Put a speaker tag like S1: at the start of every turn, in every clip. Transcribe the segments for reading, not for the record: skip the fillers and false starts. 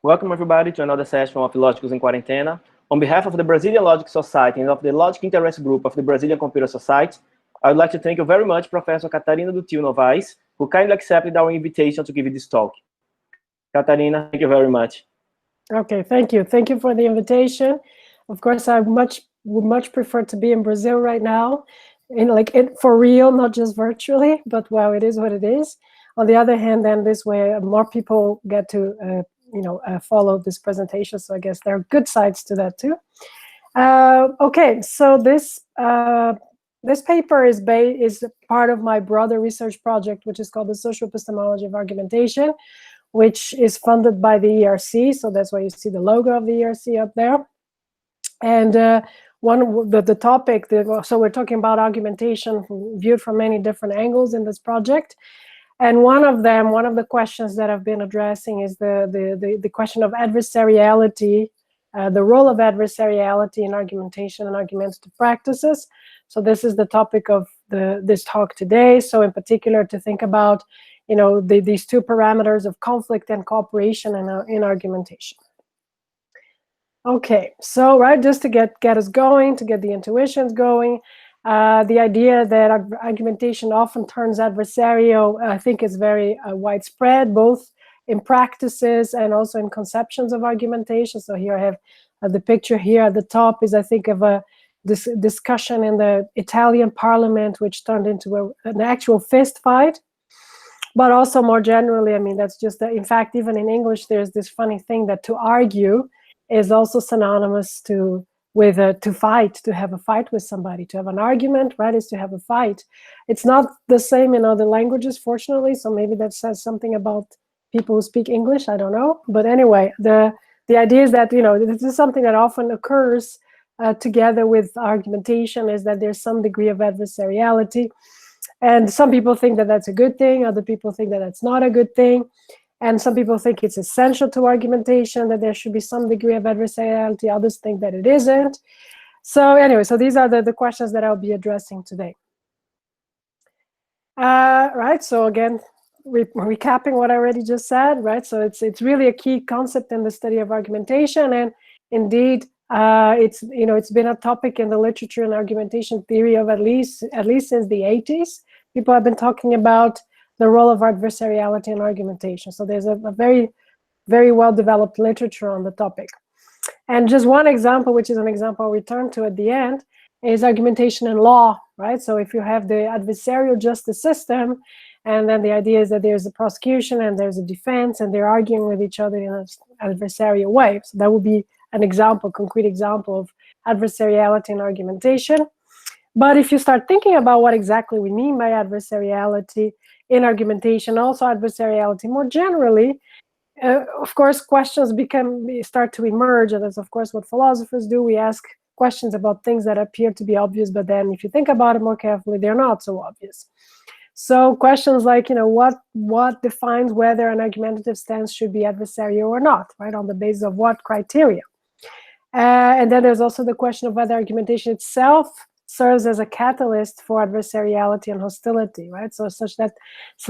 S1: Welcome everybody to another session of Lógicos in Quarentena. On behalf of the Brazilian Logic Society and of the Logic Interest Group of the Brazilian Computer Society, I would like to thank you very much, Professor Catarina Dutilh Novaes, who kindly accepted our invitation to give this talk. Catarina, thank you very much.
S2: Okay, thank you. Thank you for the invitation. Of course, I would much prefer to be in Brazil right now, for real, not just virtually, but well, it is what it is. On the other hand, then this way more people get to follow this presentation. So I guess there are good sides to that too. Okay, so this paper is part of my broader research project, which is called the Social Epistemology of Argumentation, which is funded by the ERC. So that's why you see the logo of the ERC up there. And the topic, so we're talking about argumentation viewed from many different angles in this project. And one of the questions that I've been addressing is the question of adversariality, the role of adversariality in argumentation and argumentative practices. So this is the topic of this talk today. So in particular, to think about these two parameters of conflict and cooperation in argumentation. Okay, so just to get us going, to get the intuitions going, the idea that argumentation often turns adversarial, I think, is very widespread, both in practices and also in conceptions of argumentation. So here I have the picture here at the top is, I think, of this discussion in the Italian parliament, which turned into an actual fist fight. But also more generally, I mean, that's just in fact, even in English, there's this funny thing that to argue is also synonymous with to fight, to have a fight with somebody. To have an argument, right, is to have a fight. It's not the same in other languages, fortunately, so maybe that says something about people who speak English, I don't know. But anyway, the idea is that, this is something that often occurs together with argumentation, is that there's some degree of adversariality. And some people think that that's a good thing, other people think that that's not a good thing. And some people think it's essential to argumentation, that there should be some degree of adversariality. Others think that it isn't. So anyway, so these are the questions that I'll be addressing today. Right, so again, recapping what I already just said, right? So it's really a key concept in the study of argumentation. And indeed, it's been a topic in the literature and argumentation theory of at least since the 80s. People have been talking about the role of adversariality in argumentation. So there's a very, very well-developed literature on the topic. And just one example, which is an example I'll return to at the end, is argumentation in law, right? So if you have the adversarial justice system, and then the idea is that there's a prosecution and there's a defense, and they're arguing with each other in an adversarial way. So that would be an example, concrete example of adversariality in argumentation. But if you start thinking about what exactly we mean by adversariality in argumentation, also adversariality more generally, of course, questions start to emerge, and that's of course what philosophers do. We ask questions about things that appear to be obvious, but then if you think about it more carefully, they're not so obvious. So questions like, what defines whether an argumentative stance should be adversarial or not, right? On the basis of what criteria? And then there's also the question of whether argumentation itself serves as a catalyst for adversariality and hostility, right? So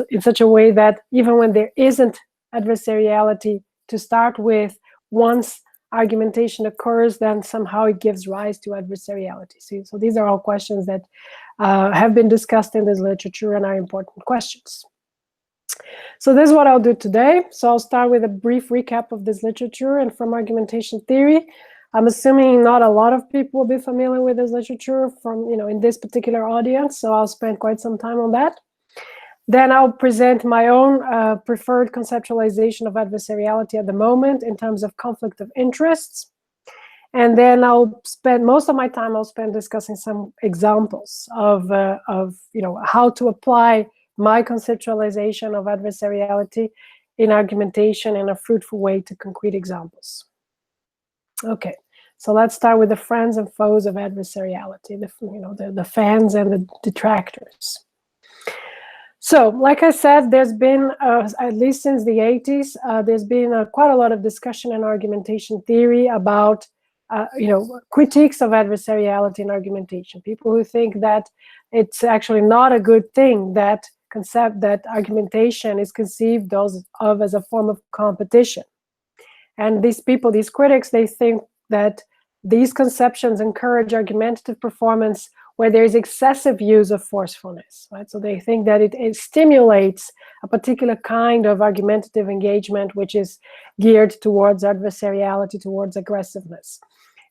S2: in such a way that even when there isn't adversariality to start with, once argumentation occurs, then somehow it gives rise to adversariality. So these are all questions that have been discussed in this literature and are important questions. So this is what I'll do today. So I'll start with a brief recap of this literature and from argumentation theory. I'm assuming not a lot of people will be familiar with this literature from, in this particular audience, so I'll spend quite some time on that. Then I'll present my own preferred conceptualization of adversariality at the moment in terms of conflict of interests. And then I'll spend most of my time discussing some examples of how to apply my conceptualization of adversariality in argumentation in a fruitful way to concrete examples. Okay, so let's start with the friends and foes of adversariality, the fans and the detractors. So, like I said, there's been, at least since the 80s, there's been quite a lot of discussion in argumentation theory about, critiques of adversariality in argumentation. People who think that it's actually not a good thing that argumentation is conceived of as a form of competition. And these people, these critics, they think that these conceptions encourage argumentative performance where there is excessive use of forcefulness, right? So they think that it stimulates a particular kind of argumentative engagement, which is geared towards adversariality, towards aggressiveness.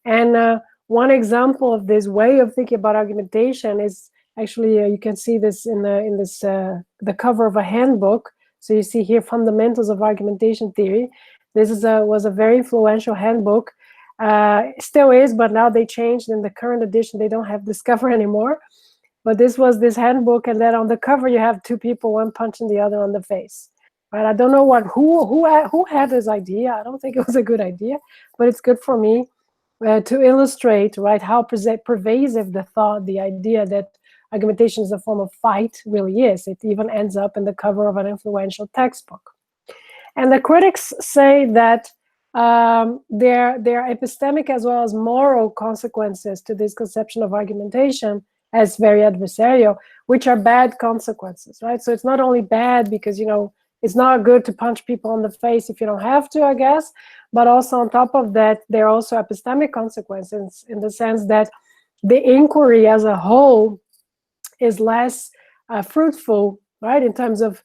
S2: And one example of this way of thinking about argumentation is actually, you can see this in the cover of a handbook. So you see here, Fundamentals of Argumentation Theory. This was a very influential handbook. Still is, but now they changed. In the current edition, they don't have Discover anymore. But this was this handbook, and then on the cover you have two people, one punching the other on the face. Right? I don't know who had this idea. I don't think it was a good idea, but it's good for me to illustrate, right, how pervasive the thought, the idea that argumentation is a form of fight really is. It even ends up in the cover of an influential textbook. And the critics say that there are epistemic as well as moral consequences to this conception of argumentation as very adversarial, which are bad consequences, right? So it's not only bad because, you know, it's not good to punch people on the face if you don't have to, I guess, but also on top of that, there are also epistemic consequences in the sense that the inquiry as a whole is less fruitful, right, in terms of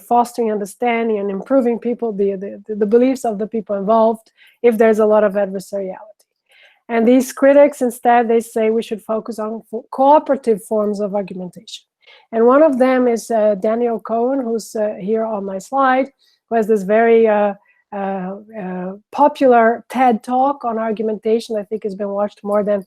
S2: fostering understanding and improving people, the beliefs of the people involved, if there's a lot of adversariality. And these critics, instead, they say we should focus on cooperative forms of argumentation. And one of them is Daniel Cohen, who's here on my slide, who has this very popular TED Talk on argumentation. I think it's been watched more than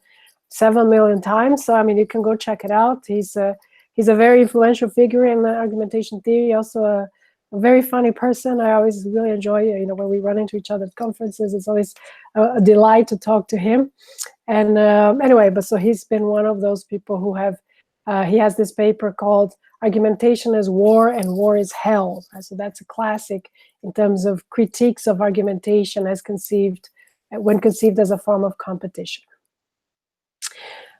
S2: 7 million times. So, I mean, you can go check it out. He's a very influential figure in argumentation theory, also a very funny person. I always really enjoy, when we run into each other at conferences, it's always a delight to talk to him. And anyway, but so he's been one of those people who have, he has this paper called Argumentation is War and War is Hell. So that's a classic in terms of critiques of argumentation as conceived, when conceived as a form of competition.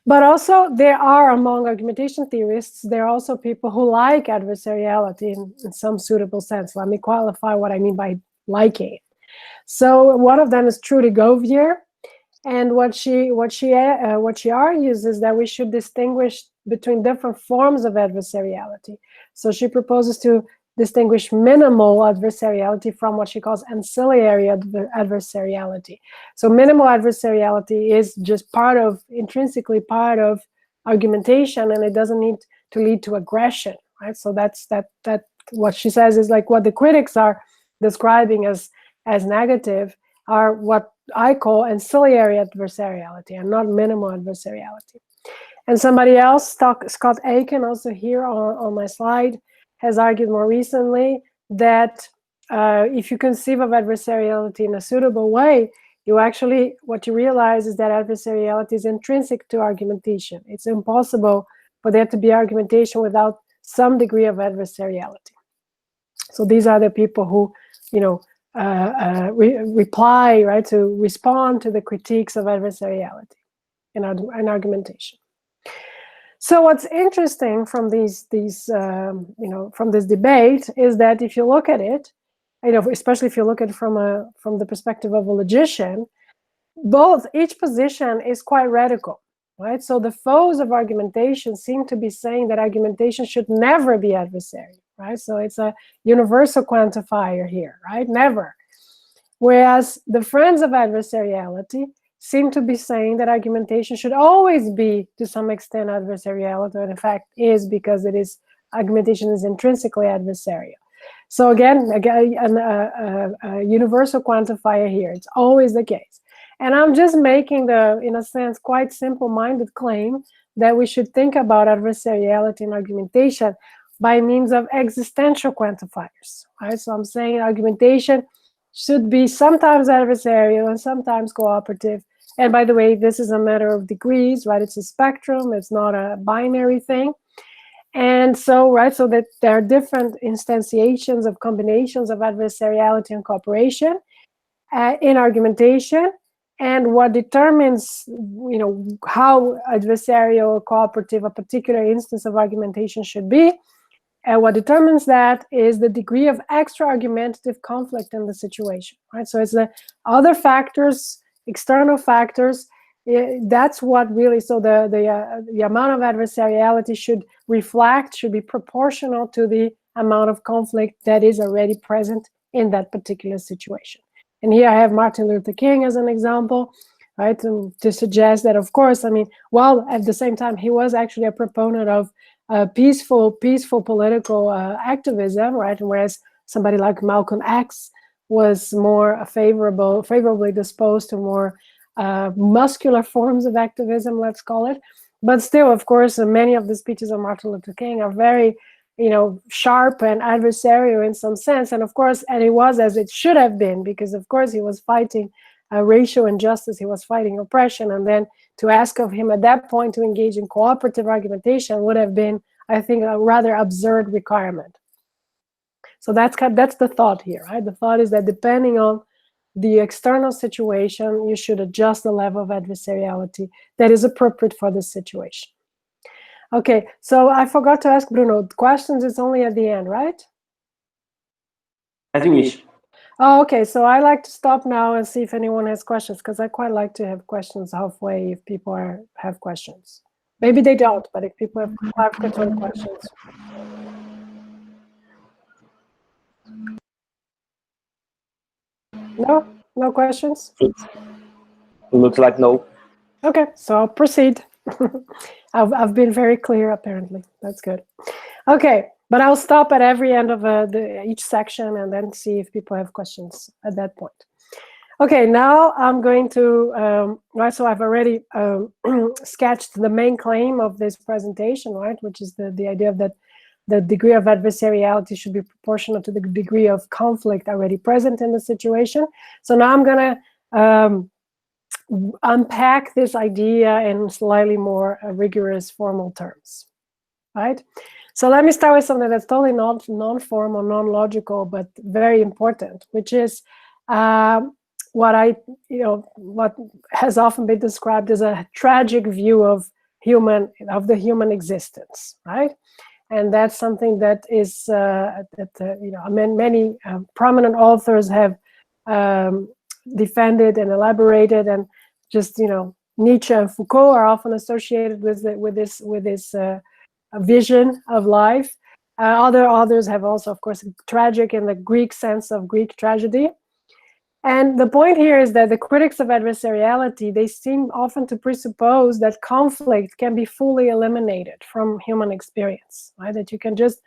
S2: But also, there are, among argumentation theorists, there are also people who like adversariality in some suitable sense. Let me qualify what I mean by liking it. So one of them is Trudy Govier, and what she argues is that we should distinguish between different forms of adversariality. So she proposes to distinguish minimal adversariality from what she calls ancillary adversariality. So minimal adversariality is just intrinsically part of argumentation, and it doesn't need to lead to aggression, right? So that's what she says is like what the critics are describing as negative are what I call ancillary adversariality and not minimal adversariality. And somebody else, Scott Aiken, also here on my slide, has argued more recently that if you conceive of adversariality in a suitable way, what you realize is that adversariality is intrinsic to argumentation. It's impossible for there to be argumentation without some degree of adversariality. So these are the people who, reply, right, to respond to the critiques of adversariality in argumentation. So what's interesting from from this debate is that if you look at it, especially if you look at it from the perspective of a logician, each position is quite radical, right? So the foes of argumentation seem to be saying that argumentation should never be adversarial, right? So it's a universal quantifier here, right? Never. Whereas the friends of adversariality seem to be saying that argumentation should always be, to some extent, adversariality, and in fact is, because argumentation is intrinsically adversarial. So again, a universal quantifier here. It's always the case. And I'm just making in a sense, quite simple-minded claim that we should think about adversariality in argumentation by means of existential quantifiers, right? So I'm saying argumentation should be sometimes adversarial and sometimes cooperative. And by the way, this is a matter of degrees, right? It's a spectrum. It's not a binary thing. And so, right, so that there are different instantiations of combinations of adversariality and cooperation in argumentation. And what determines, how adversarial or cooperative a particular instance of argumentation should be And what determines that is the degree of extra argumentative conflict in the situation, right? So it's the other factors, external factors. That's what really, so the amount of adversariality should be proportional to the amount of conflict that is already present in that particular situation. And here I have Martin Luther King as an example, right, to suggest that, of course, I mean, while at the same time he was actually a proponent of peaceful political activism, right, whereas somebody like Malcolm X was more favorably disposed to more muscular forms of activism, let's call it. But still, of course, many of the speeches of Martin Luther King are very, sharp and adversarial in some sense. And of course, and it was as it should have been, because of course he was fighting racial injustice, he was fighting oppression. And then to ask of him at that point to engage in cooperative argumentation would have been, I think, a rather absurd requirement. So that's the thought here, right? The thought is that depending on the external situation, you should adjust the level of adversariality that is appropriate for this situation. Okay, so I forgot to ask Bruno, questions is only at the end, right?
S1: As you wish.
S2: Oh, okay, so I like to stop now and see if anyone has questions, because I quite like to have questions halfway if people have questions. Maybe they don't, but if people have clarificatory questions. No questions?
S1: It looks like no.
S2: Okay, so I'll proceed. I've been very clear, apparently. That's good. Okay, but I'll stop at every end of each section and then see if people have questions at that point. Okay, now I'm going to, right, so I've already sketched the main claim of this presentation, right, which is the idea that the degree of adversariality should be proportional to the degree of conflict already present in the situation. So now I'm going to unpack this idea in slightly more rigorous formal terms, right? So let me start with something that's totally non-formal, non-logical, but very important, which is what has often been described as a tragic view of the human existence, right? And that's something that is many prominent authors have defended and elaborated, and just Nietzsche and Foucault are often associated with this vision of life. Other authors have also, of course, tragic in the Greek sense of Greek tragedy. And the point here is that the critics of adversariality, they seem often to presuppose that conflict can be fully eliminated from human experience, right? That you can just,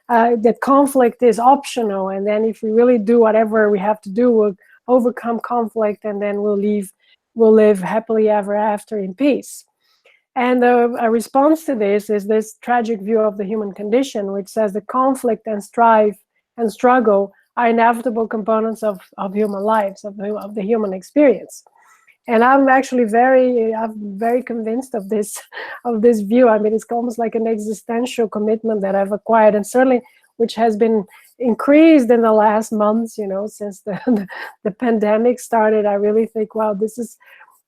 S2: that conflict is optional, and then if we really do whatever we have to do, we'll overcome conflict, and then we'll live happily ever after in peace. And a response to this is this tragic view of the human condition, which says the conflict and strife and struggle are inevitable components of human lives, of the human experience. And I'm actually very convinced of this view. I mean, it's almost like an existential commitment that I've acquired, and certainly which has been increased in the last months, since the pandemic started. I really think, wow, this is,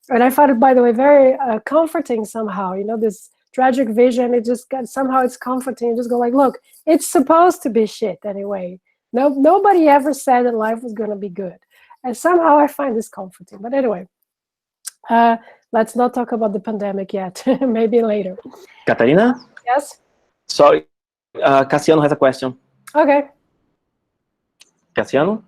S2: and I find it, by the way, very comforting somehow, this tragic vision. It just somehow it's comforting. You just go like, look, it's supposed to be shit anyway. Nobody ever said that life was going to be good. And somehow I find this comforting. But anyway, let's not talk about the pandemic yet. Maybe later.
S1: Catarina?
S2: Yes?
S1: Sorry, Cassiano has a question.
S2: Okay.
S1: Cassiano?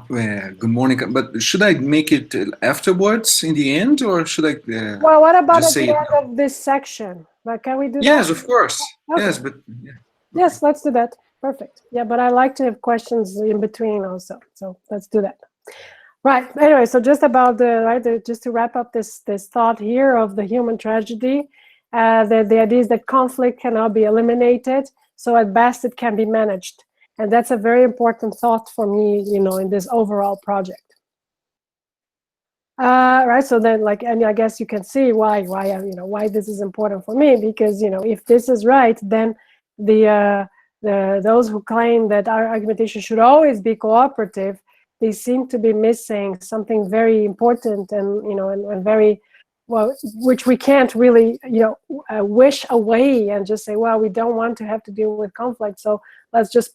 S3: Good morning. But should I make it afterwards in the end, or should I?
S2: Well, what about at the end of this section? Like, can we do that?
S3: Yes, of course.
S2: Okay.
S3: Yes, but yeah.
S2: Yes, let's do that. Perfect. Yeah, but I like to have questions in between also. So let's do that. Right. Anyway, so just about just to wrap up this thought here of the human tragedy, the idea is that conflict cannot be eliminated. So at best, it can be managed. And that's a very important thought for me, in this overall project. Right. So then, and I guess you can see why this is important for me, because if this is right, then those who claim that our argumentation should always be cooperative, they seem to be missing something very important and and very well, which we can't really, wish away and just say, well, we don't want to have to deal with conflict, so let's just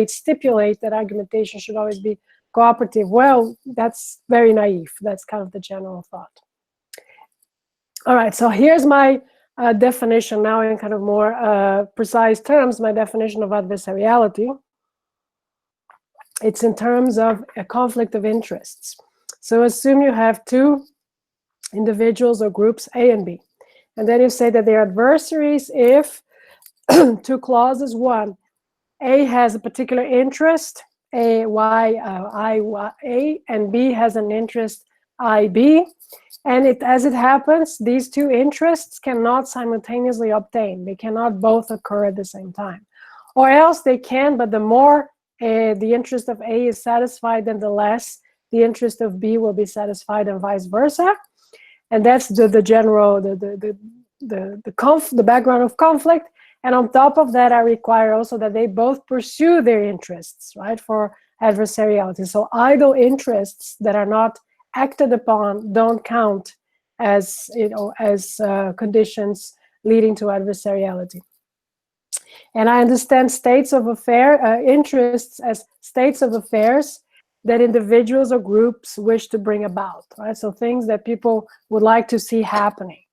S2: stipulate that argumentation should always be cooperative. Well, that's very naive. That's kind of the general thought. All right, so here's my definition now in kind of more precise terms, my definition of adversariality. It's in terms of a conflict of interests. So assume you have two individuals or groups, A and B. And then you say that they're adversaries if two clauses. One, A has a particular interest, A, and B has an interest, IB. And as it happens, these two interests cannot simultaneously obtain. They cannot both occur at the same time. Or else they can, but the more the interest of A is satisfied, then the less the interest of B will be satisfied, and vice versa. And that's the background of conflict. And on top of that, I require also that they both pursue their interests, right, for adversariality. So idle interests that are not acted upon don't count as, conditions leading to adversariality. And I understand states of interests as states of affairs that individuals or groups wish to bring about, right? So things that people would like to see happening.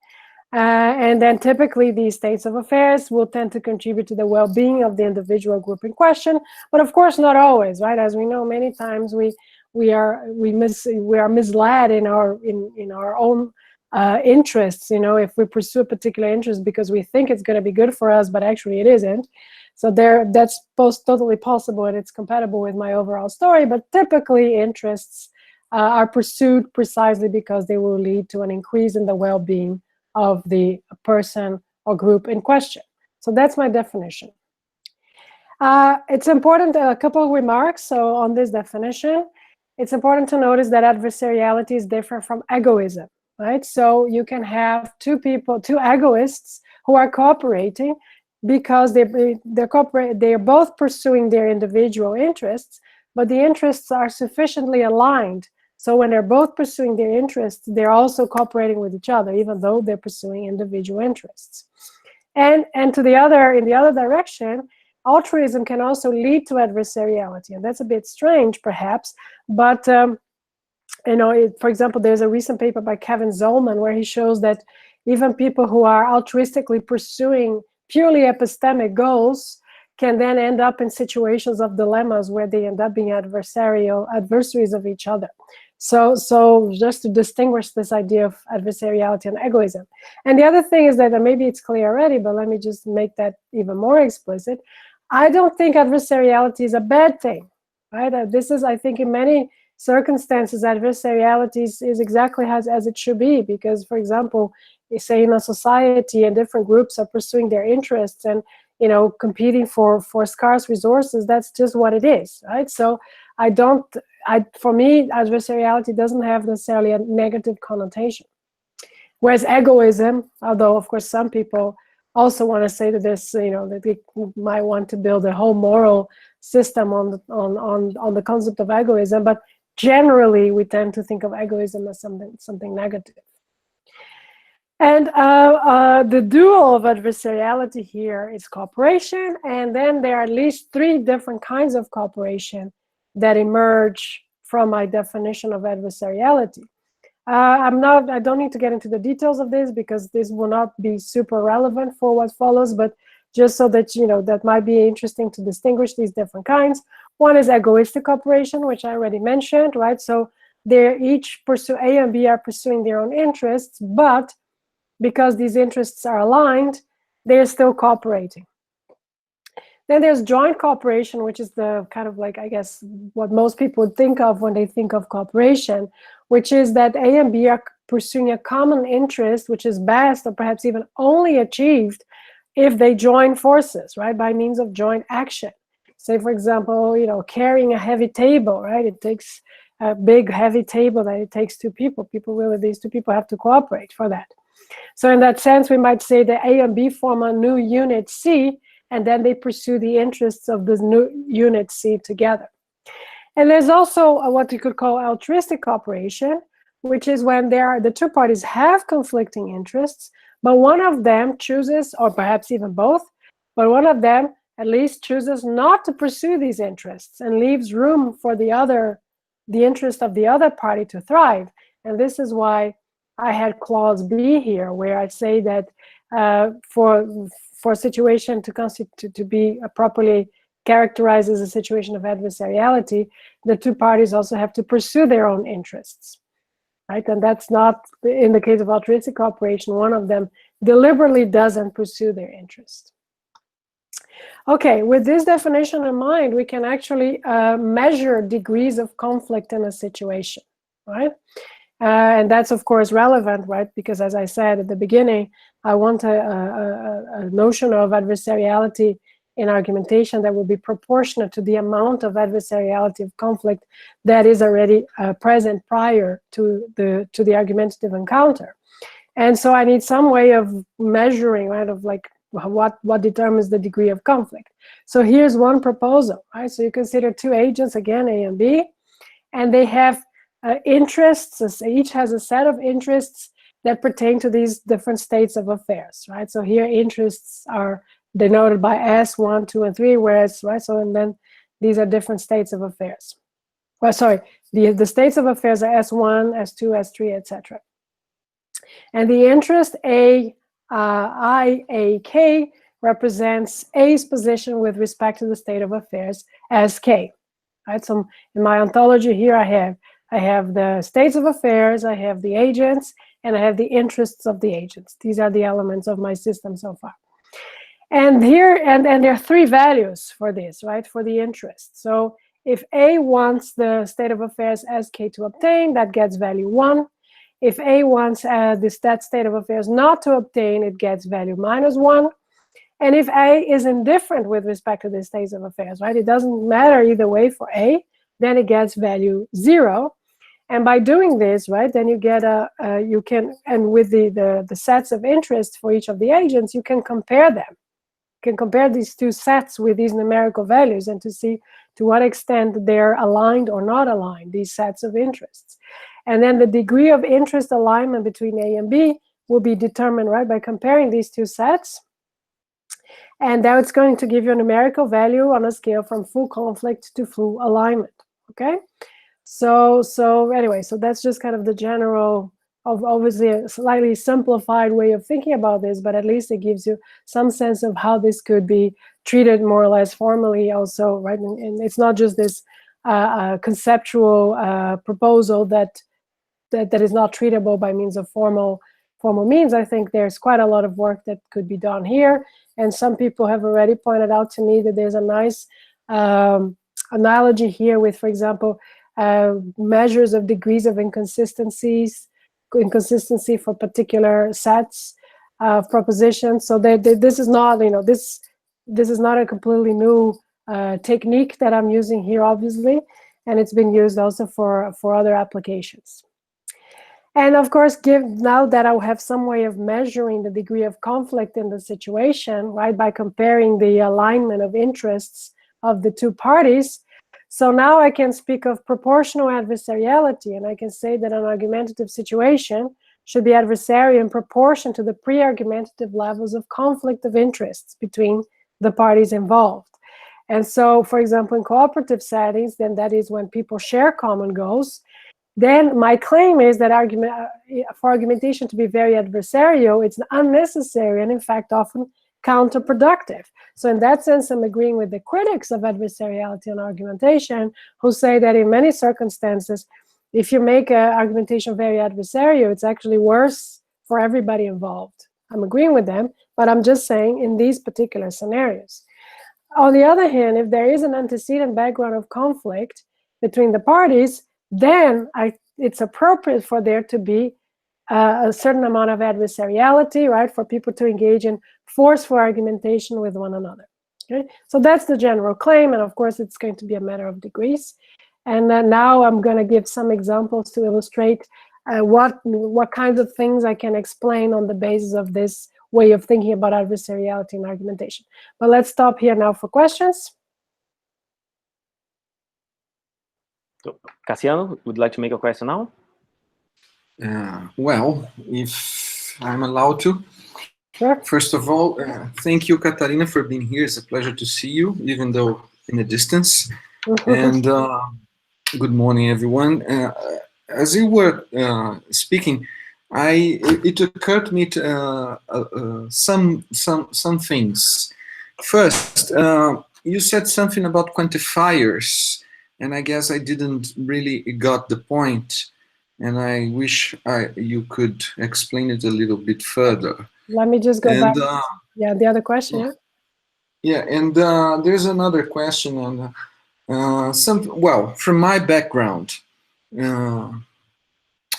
S2: And then typically these states of affairs will tend to contribute to the well-being of the individual group in question, but of course not always, right? As we know, many times we are misled in our own interests. If we pursue a particular interest because we think it's going to be good for us, but actually it isn't. So that's totally possible, and it's compatible with my overall story. But typically interests are pursued precisely because they will lead to an increase in the well-being of the person or group in question. So that's my definition. It's important, a couple of remarks. So on this definition, it's important to notice that adversariality is different from egoism, right? So you can have two egoists who are cooperating because they're both pursuing their individual interests, but the interests are sufficiently aligned. So when they're both pursuing their interests, they're also cooperating with each other, even though they're pursuing individual interests. And in the other direction, altruism can also lead to adversariality, and that's a bit strange, perhaps. But for example, there's a recent paper by Kevin Zollman where he shows that even people who are altruistically pursuing purely epistemic goals can then end up in situations of dilemmas where they end up being adversaries of each other. So just to distinguish this idea of adversariality and egoism. And the other thing is that, and maybe it's clear already, but let me just make that even more explicit. I don't think adversariality is a bad thing, right? This is, I think, in many circumstances, adversariality is exactly as it should be, because, for example, you say in a society and different groups are pursuing their interests and competing for scarce resources. That's just what it is, right? So for me, adversariality doesn't have necessarily a negative connotation. Whereas egoism, although of course some people also want to say that this, that they might want to build a whole moral system on the concept of egoism, but generally we tend to think of egoism as something negative. And the duo of adversariality here is cooperation, and then there are at least 3 different kinds of cooperation that emerge from my definition of adversariality. I don't need to get into the details of this because this will not be super relevant for what follows, but just so that that might be interesting to distinguish these different kinds. One is egoistic cooperation, which I already mentioned, right? So A and B are pursuing their own interests, but because these interests are aligned, they're still cooperating. Then there's joint cooperation, which is the kind of like, I guess, what most people would think of when they think of cooperation, which is that A and B are pursuing a common interest, which is best or perhaps even only achieved if they join forces, right, by means of joint action. Say, for example, carrying a heavy table, right? It takes a big, heavy table that it takes 2 people. These 2 people have to cooperate for that. So in that sense, we might say that A and B form a new unit C, and then they pursue the interests of this new unit C together. And there's also what you could call altruistic cooperation, which is when the two parties have conflicting interests, but one of them chooses, or perhaps even both, but one of them at least chooses not to pursue these interests and leaves room for the interest of the other party to thrive. And this is why I had clause B here, where I say that for a situation to be properly characterized as a situation of adversariality, the two parties also have to pursue their own interests, right? And that's not in the case of altruistic cooperation. One of them deliberately doesn't pursue their interest. Okay, with this definition in mind, we can actually measure degrees of conflict in a situation, right? And that's, of course, relevant, right? Because as I said at the beginning, I want a notion of adversariality in argumentation that will be proportionate to the amount of adversariality of conflict that is already present prior to the argumentative encounter. And so I need some way of measuring, right, of like what determines the degree of conflict. So here's one proposal, right? So you consider two agents, again, A and B, and they have interests. So each has a set of interests that pertain to these different states of affairs, right? So here interests are denoted by S, 1, 2, and 3, whereas, right, so and then these are different states of affairs. Well, sorry, the states of affairs are S1, S2, S3, etc. And the interest A, I, A, K represents A's position with respect to the state of affairs as K, right? So in my ontology here, I have the states of affairs, I have the agents, and I have the interests of the agents. These are the elements of my system so far. And here, and there are three values for this, right, for the interest. So if A wants the state of affairs as K to obtain, that gets value 1. If A wants that state of affairs not to obtain, it gets value -1. And if A is indifferent with respect to the states of affairs, right, it doesn't matter either way for A, then it gets value 0. And by doing this, right, then you get you can, and with the sets of interest for each of the agents, you can compare them. You can compare these two sets with these numerical values and to see to what extent they're aligned or not aligned, these sets of interests. And then the degree of interest alignment between A and B will be determined, right, by comparing these two sets. And now it's going to give you a numerical value on a scale from full conflict to full alignment, okay? So anyway, so that's just kind of the general, obviously a slightly simplified way of thinking about this, but at least it gives you some sense of how this could be treated more or less formally also, right? And it's not just this conceptual proposal that is not treatable by means of formal means. I think there's quite a lot of work that could be done here, and some people have already pointed out to me that there's a nice analogy here with, for example, measures of degrees of inconsistency for particular sets of propositions. So this is not, you know, this is not a completely new technique that I'm using here, obviously, and it's been used also for other applications. And of course, now that I have some way of measuring the degree of conflict in the situation, right, by comparing the alignment of interests of the two parties, so now I can speak of proportional adversariality, and I can say that an argumentative situation should be adversarial in proportion to the pre-argumentative levels of conflict of interests between the parties involved. And so, for example, in cooperative settings, then that is when people share common goals, then my claim is that for argumentation to be very adversarial, it's unnecessary and in fact often counterproductive. So in that sense, I'm agreeing with the critics of adversariality and argumentation who say that in many circumstances, if you make argumentation very adversarial, it's actually worse for everybody involved. I'm agreeing with them, but I'm just saying in these particular scenarios. On the other hand, if there is an antecedent background of conflict between the parties, then it's appropriate for there to be a certain amount of adversariality, right, for people to engage in forceful argumentation with one another. Okay, so that's the general claim, and of course it's going to be a matter of degrees. And now I'm going to give some examples to illustrate what kinds of things I can explain on the basis of this way of thinking about adversariality and argumentation. But let's stop here now for questions.
S1: So, Cassiano, would you like to make a question now?
S3: Well, if I'm allowed to.
S2: Sure.
S3: First of all, thank you, Catarina, for being here. It's a pleasure to see you, even though in a distance. And good morning, everyone. As you were speaking, it occurred to me to, some things. First, you said something about quantifiers, and I guess I didn't really got the point, and I wish you could explain it a little bit further.
S2: Let me just go back. Yeah, the other question.
S3: Yeah, yeah, and there's another question, and well, from my background,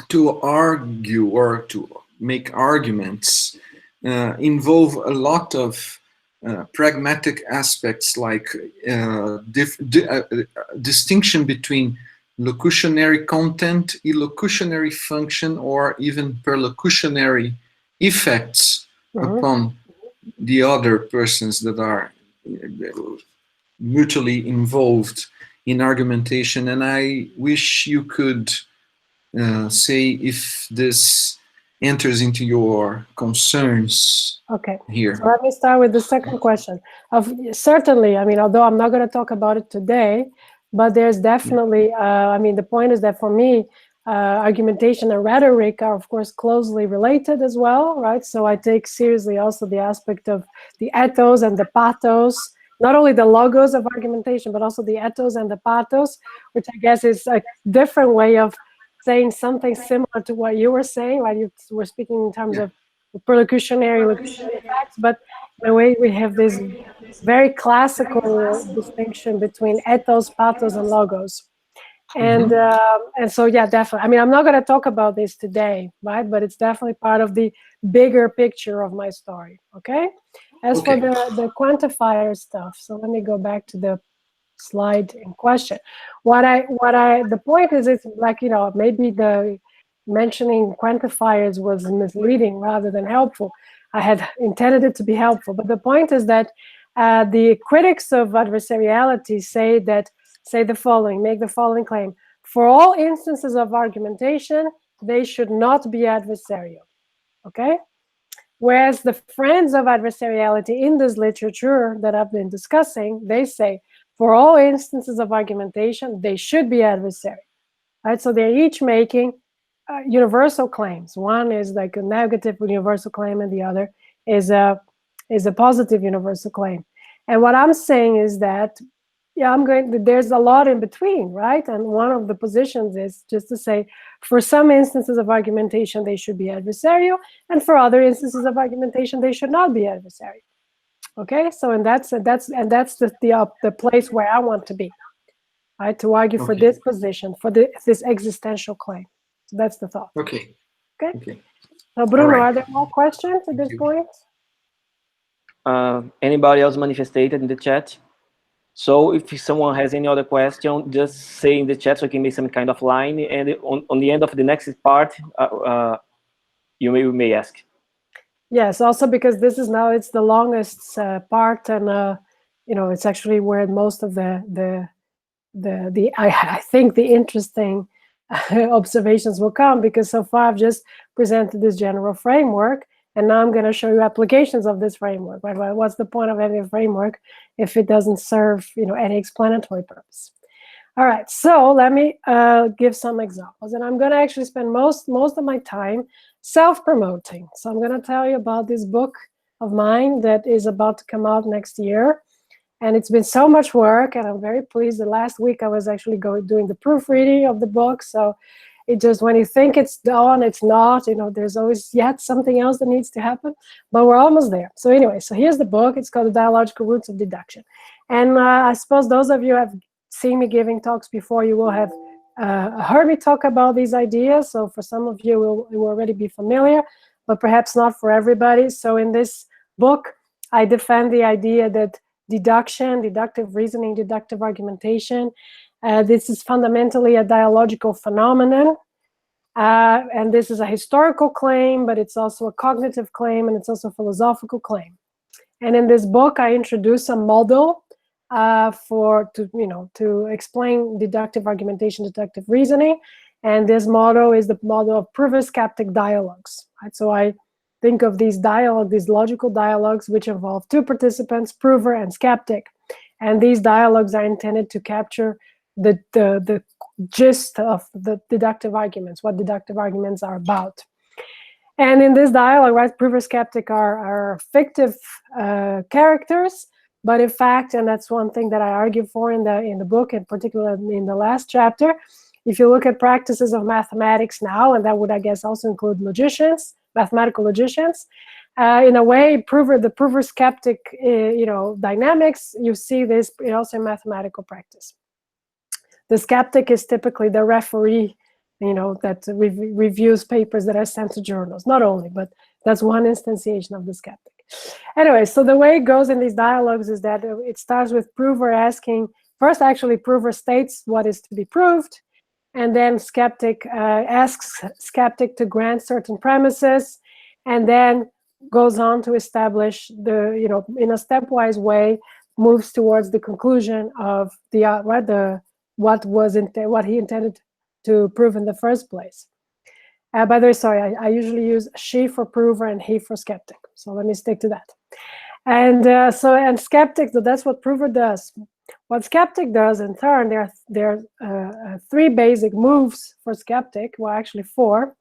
S3: to argue or to make arguments involve a lot of pragmatic aspects, like distinction between locutionary content, illocutionary function, or even perlocutionary effects upon the other persons that are mutually involved in argumentation. And I wish you could say if this enters into your concerns.
S2: Okay.
S3: Here.
S2: So let me start with the second question. Certainly, I mean, although I'm not going to talk about it today, but there's definitely, I mean, the point is that for me, argumentation and rhetoric are, of course, closely related as well, right? So I take seriously also the aspect of the ethos and the pathos, not only the logos of argumentation, but also the ethos and the pathos, which I guess is a different way of saying something similar to what you were saying, right? You were speaking in terms of perlocutionary, locutionary effects, but in a way we have this very classical distinction between ethos, pathos, and logos. And so, yeah, definitely. I mean, I'm not going to talk about this today, right? But it's definitely part of the bigger picture of my story, okay? As for the quantifier stuff, so let me go back to the slide in question. The point is, it's like, you know, maybe the mentioning quantifiers was misleading rather than helpful. I had intended it to be helpful, but the point is that the critics of adversariality say the following, make the following claim: for all instances of argumentation, they should not be adversarial, okay? Whereas the friends of adversariality in this literature that I've been discussing, they say, for all instances of argumentation, they should be adversarial, right? So they're each making universal claims. One is like a negative universal claim, and the other is a positive universal claim. And what I'm saying is that, yeah, there's a lot in between, right? And one of the positions is just to say, for some instances of argumentation, they should be adversarial, and for other instances of argumentation, they should not be adversarial. Okay, so and that's the place where I want to be, right? To argue for this position, for this existential claim. So that's the thought.
S3: Okay.
S2: So Bruno, are there more questions at this point?
S1: Anybody else manifested in the chat? So if someone has any other question, just say in the chat so I can make some kind of line, and on the end of the next part, you may ask.
S2: Yes, also because this is now, it's the longest part, and you know, it's actually where most of I think the interesting observations will come, because so far I've just presented this general framework, and now I'm going to show you applications of this framework. Right? What's the point of having a framework if it doesn't serve, you know, any explanatory purpose? All right, so let me give some examples, and I'm going to actually spend most of my time self-promoting. So I'm going to tell you about this book of mine that is about to come out next year, and it's been so much work, and I'm very pleased. The last week I was actually doing the proofreading of the book, so it just, when you think it's done, it's not. You know, there's always yet something else that needs to happen, but we're almost there. So anyway, so here's the book. It's called The Dialogical Roots of Deduction, and I suppose those of you who have seen me giving talks before, you will have heard me talk about these ideas. So for some of you, it will already be familiar, but perhaps not for everybody. So in this book, I defend the idea that deduction, deductive reasoning, deductive argumentation, this is fundamentally a dialogical phenomenon. And this is a historical claim, but it's also a cognitive claim, and it's also a philosophical claim. And in this book, I introduce a model to explain deductive argumentation, deductive reasoning. And this model is the model of prover-skeptic dialogues. Right? So I think of these logical dialogues, which involve two participants, prover and skeptic. And these dialogues are intended to capture the gist of the deductive arguments, what deductive arguments are about. And in this dialogue, right, prover-skeptic are fictive characters, but in fact, and that's one thing that I argue for in the book, in particular in the last chapter, if you look at practices of mathematics now, and that would, I guess, also include logicians, mathematical logicians, in a way, the prover-skeptic, dynamics, you see this also in mathematical practice. The skeptic is typically the referee, that reviews papers that are sent to journals. Not only, but that's one instantiation of the skeptic. Anyway, so the way it goes in these dialogues is that it starts with prover asking, first actually prover states what is to be proved, and then skeptic asks skeptic to grant certain premises, and then goes on to establish in a stepwise way, moves towards the conclusion of what he intended to prove in the first place. By the way, sorry, I usually use she for prover and he for skeptic. So let me stick to that. And skeptic, so that's what prover does. What skeptic does in turn, there are three basic moves for skeptic, well, actually four.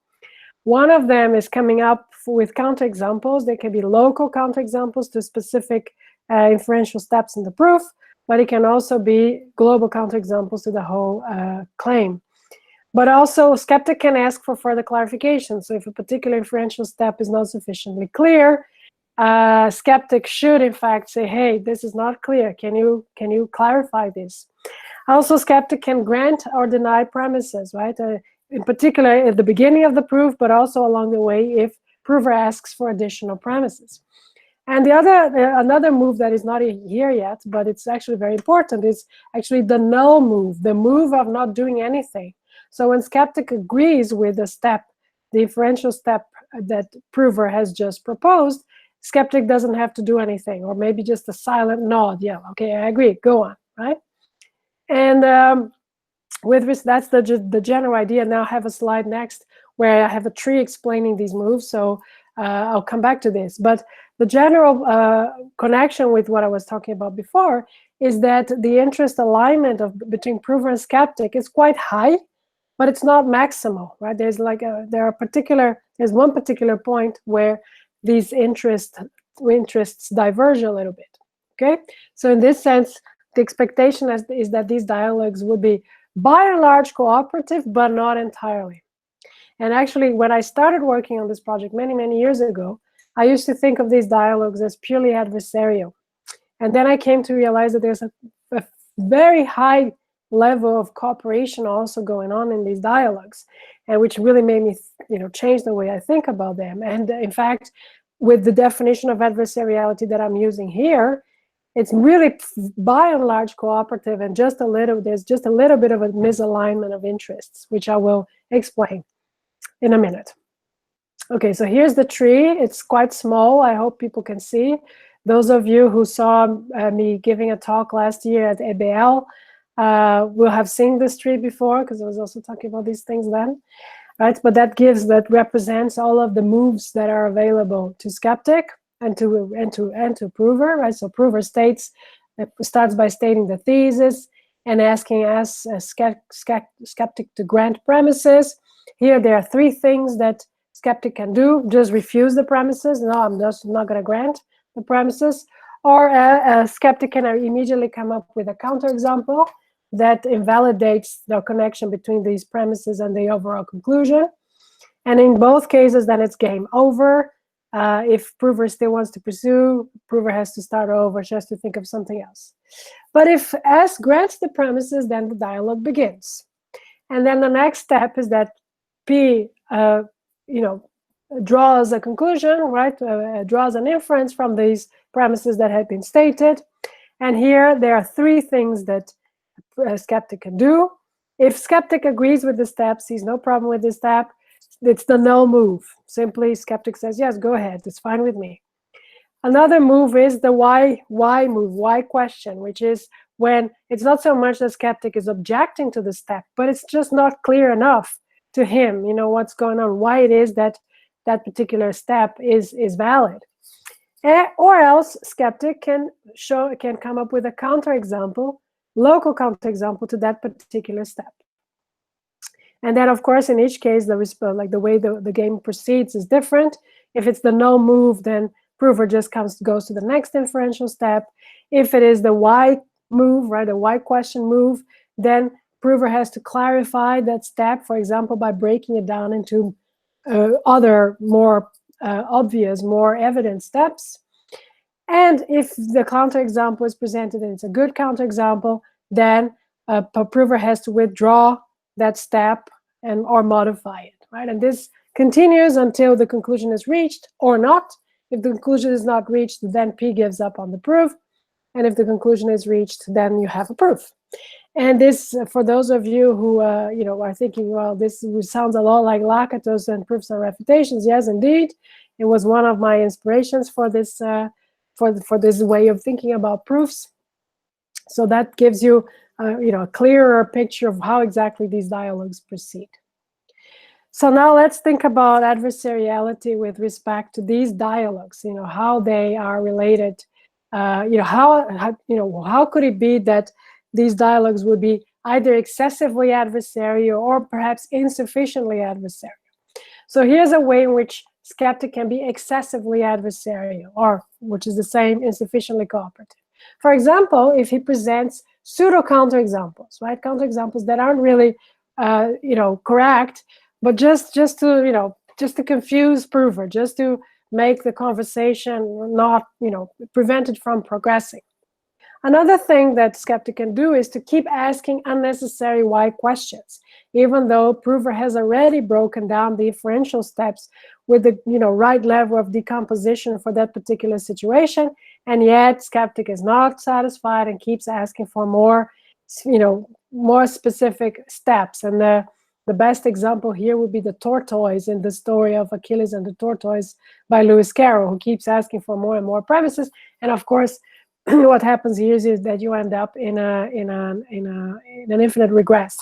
S2: One of them is coming up with counterexamples. They can be local counterexamples to specific inferential steps in the proof, but it can also be global counterexamples to the whole claim. But also, skeptic can ask for further clarification. So if a particular inferential step is not sufficiently clear, skeptic should, in fact, say, hey, this is not clear. Can you clarify this? Also, skeptic can grant or deny premises, right? In particular, at the beginning of the proof, but also along the way if prover asks for additional premises. And another move that is not here yet, but it's actually very important, is actually the null move, the move of not doing anything. So when skeptic agrees with the inferential step that prover has just proposed, skeptic doesn't have to do anything, or maybe just a silent nod. Yeah, okay, I agree, go on, right? And that's the general idea. Now I have a slide next where I have a tree explaining these moves, so I'll come back to this. But the general connection with what I was talking about before is that the interest alignment between prover and skeptic is quite high, but it's not maximal, right? There's there's one particular point where these interests diverge a little bit, okay? So in this sense, the expectation is that these dialogues would be by and large cooperative, but not entirely. And actually, when I started working on this project many, many years ago, I used to think of these dialogues as purely adversarial. And then I came to realize that there's a very high level of cooperation also going on in these dialogues, and which really made me change the way I think about them. And in fact, with the definition of adversariality that I'm using here, it's really by and large cooperative, and there's just a little bit of a misalignment of interests, which I will explain in a minute. Okay, so here's the tree. It's quite small. I hope people can see. Those of you who saw me giving a talk last year at EBL will have seen this tree before, because I was also talking about these things then, right? But that represents all of the moves that are available to skeptic and to prover, right? So prover starts by stating the thesis and asking us skeptic to grant premises. Here there are three things that skeptic can do: just refuse the premises. No, I'm just not going to grant the premises. Or a skeptic can immediately come up with a counterexample that invalidates the connection between these premises and the overall conclusion. And in both cases, then it's game over. If prover still wants to pursue, prover has to start over, she has to think of something else. But if S grants the premises, then the dialogue begins. And then the next step is that P, draws a conclusion, right? Draws an inference from these premises that have been stated. And here there are three things that skeptic can do. If skeptic agrees with the step, sees no problem with this step, it's the null move. Simply skeptic says, yes, go ahead, it's fine with me. Another move is the why move, why question, which is when it's not so much that skeptic is objecting to the step, but it's just not clear enough. to him, you know, what's going on, why it is that that particular step is valid. Or else skeptic can come up with a counterexample, local counterexample to that particular step. And then, of course, in each case, the way the game proceeds is different. If it's the no move, then prover just goes to the next inferential step. If it is the why move, right, the why question move, then prover has to clarify that step, for example, by breaking it down into other more obvious, more evident steps. And if the counterexample is presented and it's a good counterexample, then a prover has to withdraw that step or modify it, right? And this continues until the conclusion is reached or not. If the conclusion is not reached, then P gives up on the proof. And if the conclusion is reached, then you have a proof. And this, for those of you who you know, are thinking, well, this sounds a lot like Lakatos and proofs and refutations. Yes, indeed, it was one of my inspirations for this for this way of thinking about proofs. So that gives you you know, a clearer picture of how exactly these dialogues proceed. So now let's think about adversariality with respect to these dialogues. You know, how they are related. You know, how could it be that these dialogues would be either excessively adversarial or perhaps insufficiently adversarial? So here's a way in which skeptic can be excessively adversarial, or which is the same, insufficiently cooperative. For example, if he presents pseudo counterexamples, right? Counterexamples that aren't really, you know, correct, but just to, you know, just to confuse prover, just to make the conversation not, you know, prevent it from progressing. Another thing that skeptic can do is to keep asking unnecessary why questions, even though prover has already broken down the inferential steps with the, you know, right level of decomposition for that particular situation, and yet skeptic is not satisfied and keeps asking for more, you know, more specific steps. And the best example here would be the tortoise in the story of Achilles and the tortoise by Lewis Carroll, who keeps asking for more and more premises. And of course, what happens here is that you end up in an infinite regress.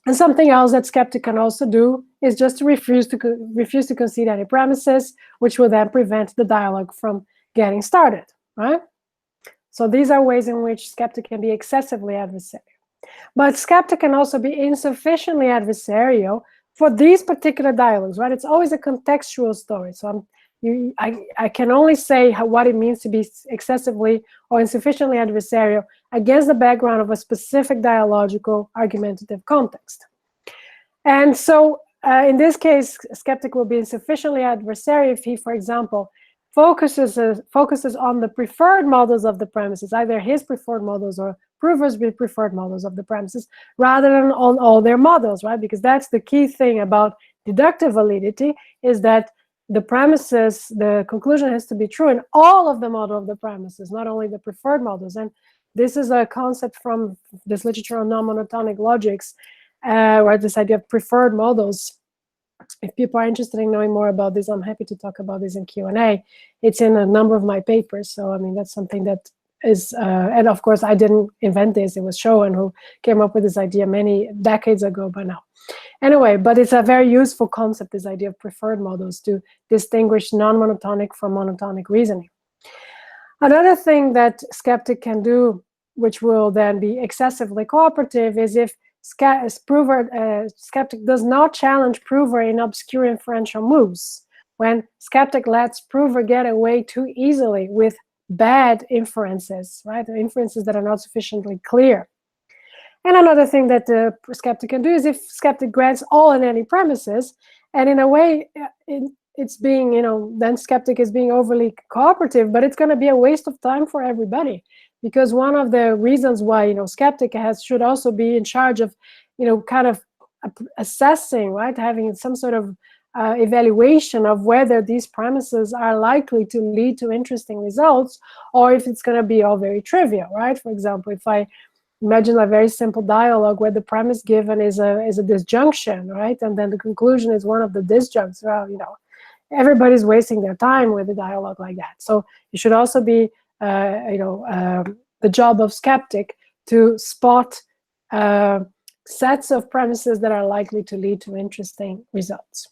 S2: And something else that skeptic can also do is just to refuse to concede any premises, which will then prevent the dialogue from getting started, right? So these are ways in which skeptic can be excessively adversarial. But skeptic can also be insufficiently adversarial for these particular dialogues, right? It's always a contextual story. So I can only say what it means to be excessively or insufficiently adversarial against the background of a specific dialogical argumentative context. And so in this case, skeptic will be insufficiently adversarial if he, for example, focuses on the preferred models of the premises, either his preferred models or prover's preferred models of the premises, rather than on all their models, right? Because that's the key thing about deductive validity, is that the premises, the conclusion has to be true in all of the model of the premises, not only the preferred models. And this is a concept from this literature on non-monotonic logics, where this idea of preferred models. If people are interested in knowing more about this, I'm happy to talk about this in Q&A. It's in a number of my papers. So, I mean, that's something that is, and of course, I didn't invent this. It was Schoen who came up with this idea many decades ago by now. Anyway, but it's a very useful concept, this idea of preferred models, to distinguish non-monotonic from monotonic reasoning. Another thing that skeptic can do, which will then be excessively cooperative, is if skeptic does not challenge prover in obscure inferential moves. When skeptic lets prover get away too easily with bad inferences, right? The inferences that are not sufficiently clear. And another thing that the skeptic can do is if skeptic grants all and any premises, and in a way, it's being, you know, then skeptic is being overly cooperative, but it's going to be a waste of time for everybody. Because one of the reasons why, you know, skeptic should also be in charge of, you know, kind of assessing, right, having some sort of evaluation of whether these premises are likely to lead to interesting results, or if it's going to be all very trivial, right? For example, if I imagine a very simple dialogue where the premise given is a disjunction, right, and then the conclusion is one of the disjuncts, well, you know, everybody's wasting their time with a dialogue like that. So it should also be the job of skeptic to spot sets of premises that are likely to lead to interesting results.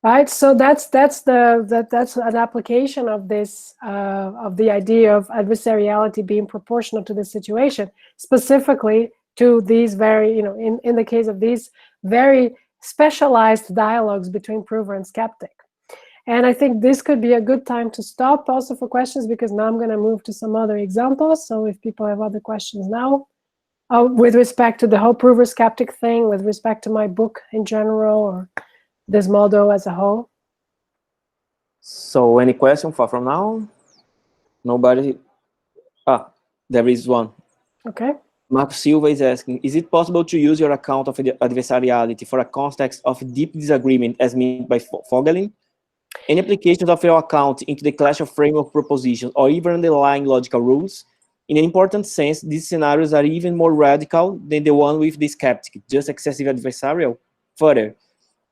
S2: Right, so that's an application of this of the idea of adversariality being proportional to the situation, specifically to these very, in the case of these very specialized dialogues between prover and skeptic. And I think this could be a good time to stop also for questions, because now I'm going to move to some other examples. So if people have other questions now, with respect to the whole prover-skeptic thing, with respect to my book in general, or this model as a whole.
S1: So any question from now? Nobody? Ah, there is one.
S2: Okay.
S1: Marco Silva is asking, is it possible to use your account of the adversariality for a context of deep disagreement as meant by Vogelin? Any applications of your account into the clash of framework propositions or even underlying logical rules? In an important sense, these scenarios are even more radical than the one with the skeptic, just excessive adversarial. Further,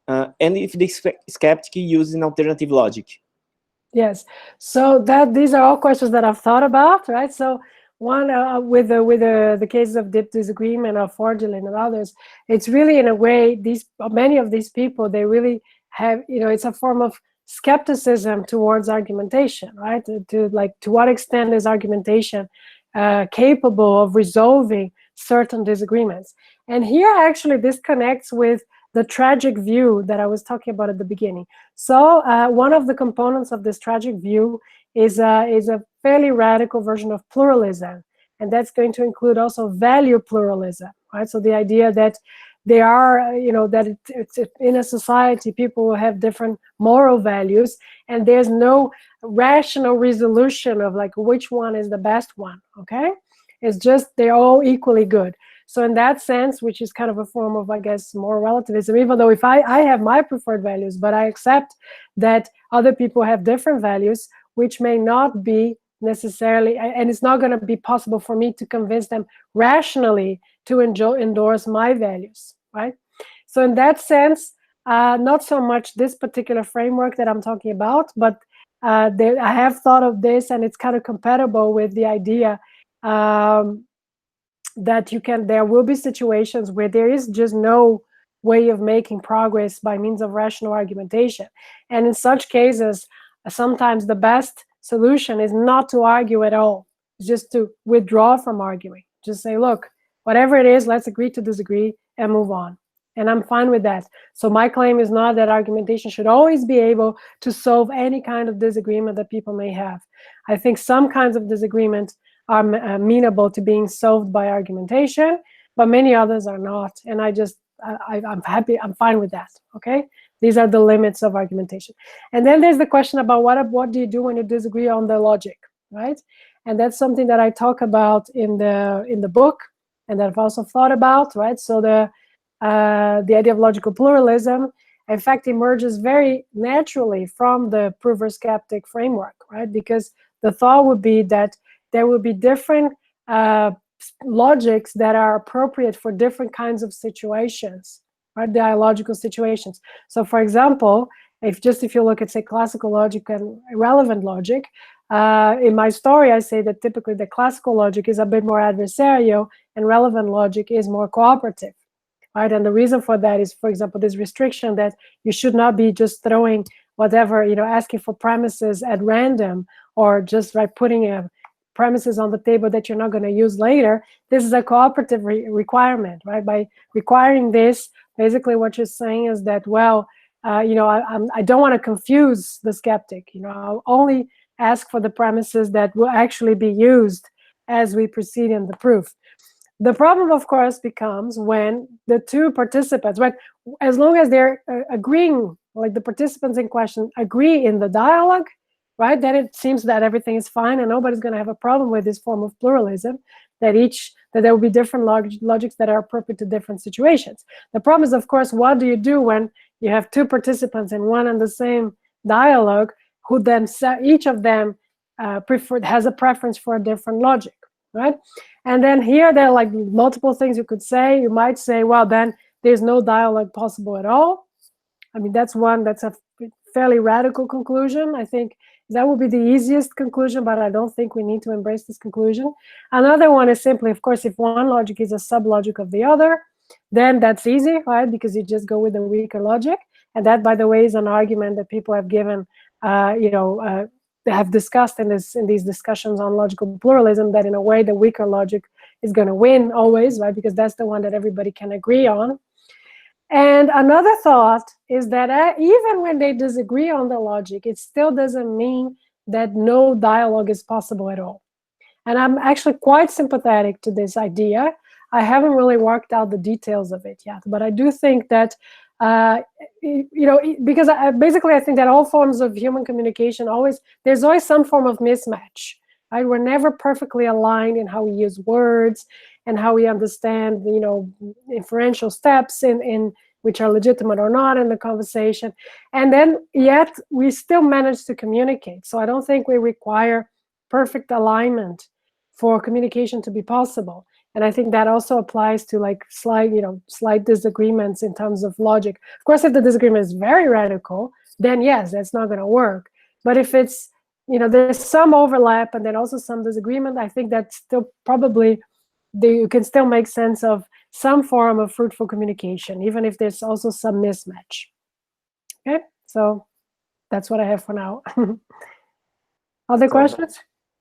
S1: and if the skeptic uses an alternative logic.
S2: Yes, so these are all questions that I've thought about, right? So one with the cases of deep disagreement of Vogelin and others, it's really, in a way, many of these people, they really have, it's a form of skepticism towards argumentation, right? To what extent is argumentation capable of resolving certain disagreements? And here, actually, this connects with the tragic view that I was talking about at the beginning. So one of the components of this tragic view is a fairly radical version of pluralism, and that's going to include also value pluralism, right? So the idea that they are, that it's in a society, people will have different moral values, and there's no rational resolution of like which one is the best one, okay? It's just they're all equally good. So in that sense, which is kind of a form of, I guess, moral relativism, even though if I have my preferred values, but I accept that other people have different values, which may not be necessarily, and it's not going to be possible for me to convince them rationally to endorse my values, right? So in that sense, not so much this particular framework that I'm talking about, but I have thought of this, and it's kind of compatible with the idea that there will be situations where there is just no way of making progress by means of rational argumentation. And in such cases, sometimes the best solution is not to argue at all. It's just to withdraw from arguing. Just say, look, whatever it is, let's agree to disagree and move on. And I'm fine with that. So my claim is not that argumentation should always be able to solve any kind of disagreement that people may have. I think some kinds of disagreement are amenable to being solved by argumentation, but many others are not. And I'm happy, I'm fine with that, okay? These are the limits of argumentation. And then there's the question about what do you do when you disagree on the logic, right? And that's something that I talk about in the book, and that I've also thought about, right? So the idea of logical pluralism, in fact, emerges very naturally from the prover-skeptic framework, right? Because the thought would be that there will be different logics that are appropriate for different kinds of situations, right? Dialogical situations. So, for example, if you look at, say, classical logic and relevant logic, in my story, I say that typically the classical logic is a bit more adversarial and relevant logic is more cooperative, right? And the reason for that is, for example, this restriction that you should not be just throwing whatever, asking for premises at random, or just putting premises on the table that you're not going to use later. This is a cooperative requirement, right? By requiring this, basically what you're saying is that, well, I don't want to confuse the skeptic. I'll only ask for the premises that will actually be used as we proceed in the proof. The problem, of course, becomes when the two participants, right, as long as they're agreeing, like the participants in question agree in the dialogue, right, then it seems that everything is fine and nobody's going to have a problem with this form of pluralism, that there will be different logics that are appropriate to different situations. The problem is, of course, what do you do when you have two participants in one and the same dialogue who then each of them has a preference for a different logic, right? And then here there are like multiple things you could say. You might say, well, then there's no dialogue possible at all. I mean, that's a fairly radical conclusion. I think That would be the easiest conclusion, but I don't think we need to embrace this conclusion. Another one is simply, of course, if one logic is a sub-logic of the other, then that's easy, right? Because you just go with the weaker logic. And that, by the way, is an argument that people have given, they have discussed in these discussions on logical pluralism, that in a way the weaker logic is going to win always, right? Because that's the one that everybody can agree on. And another thought is that even when they disagree on the logic, it still doesn't mean that no dialogue is possible at all. And I'm actually quite sympathetic to this idea. I haven't really worked out the details of it yet, but I do think that, because basically I think that all forms of human communication there's always some form of mismatch, right? We're never perfectly aligned in how we use words and how we understand, inferential steps in which are legitimate or not in the conversation. And then yet we still manage to communicate. So I don't think we require perfect alignment for communication to be possible. And I think that also applies to like slight disagreements in terms of logic. Of course, if the disagreement is very radical, then yes, that's not going to work. But if it's, there's some overlap and then also some disagreement, I think that's still probably, you can still make sense of some form of fruitful communication, even if there's also some mismatch. Okay, so that's what I have for now. Other questions?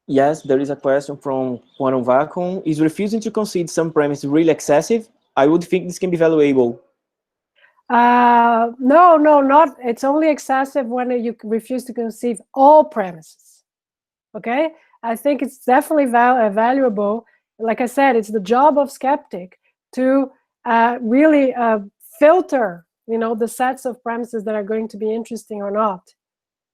S1: Yes, there is a question from Juan Vacuum. Is refusing to concede some premise really excessive? I would think this can be valuable.
S2: No, not. It's only excessive when you refuse to concede all premises. Okay, I think it's definitely valuable. Like I said, it's the job of skeptic to really filter, the sets of premises that are going to be interesting or not,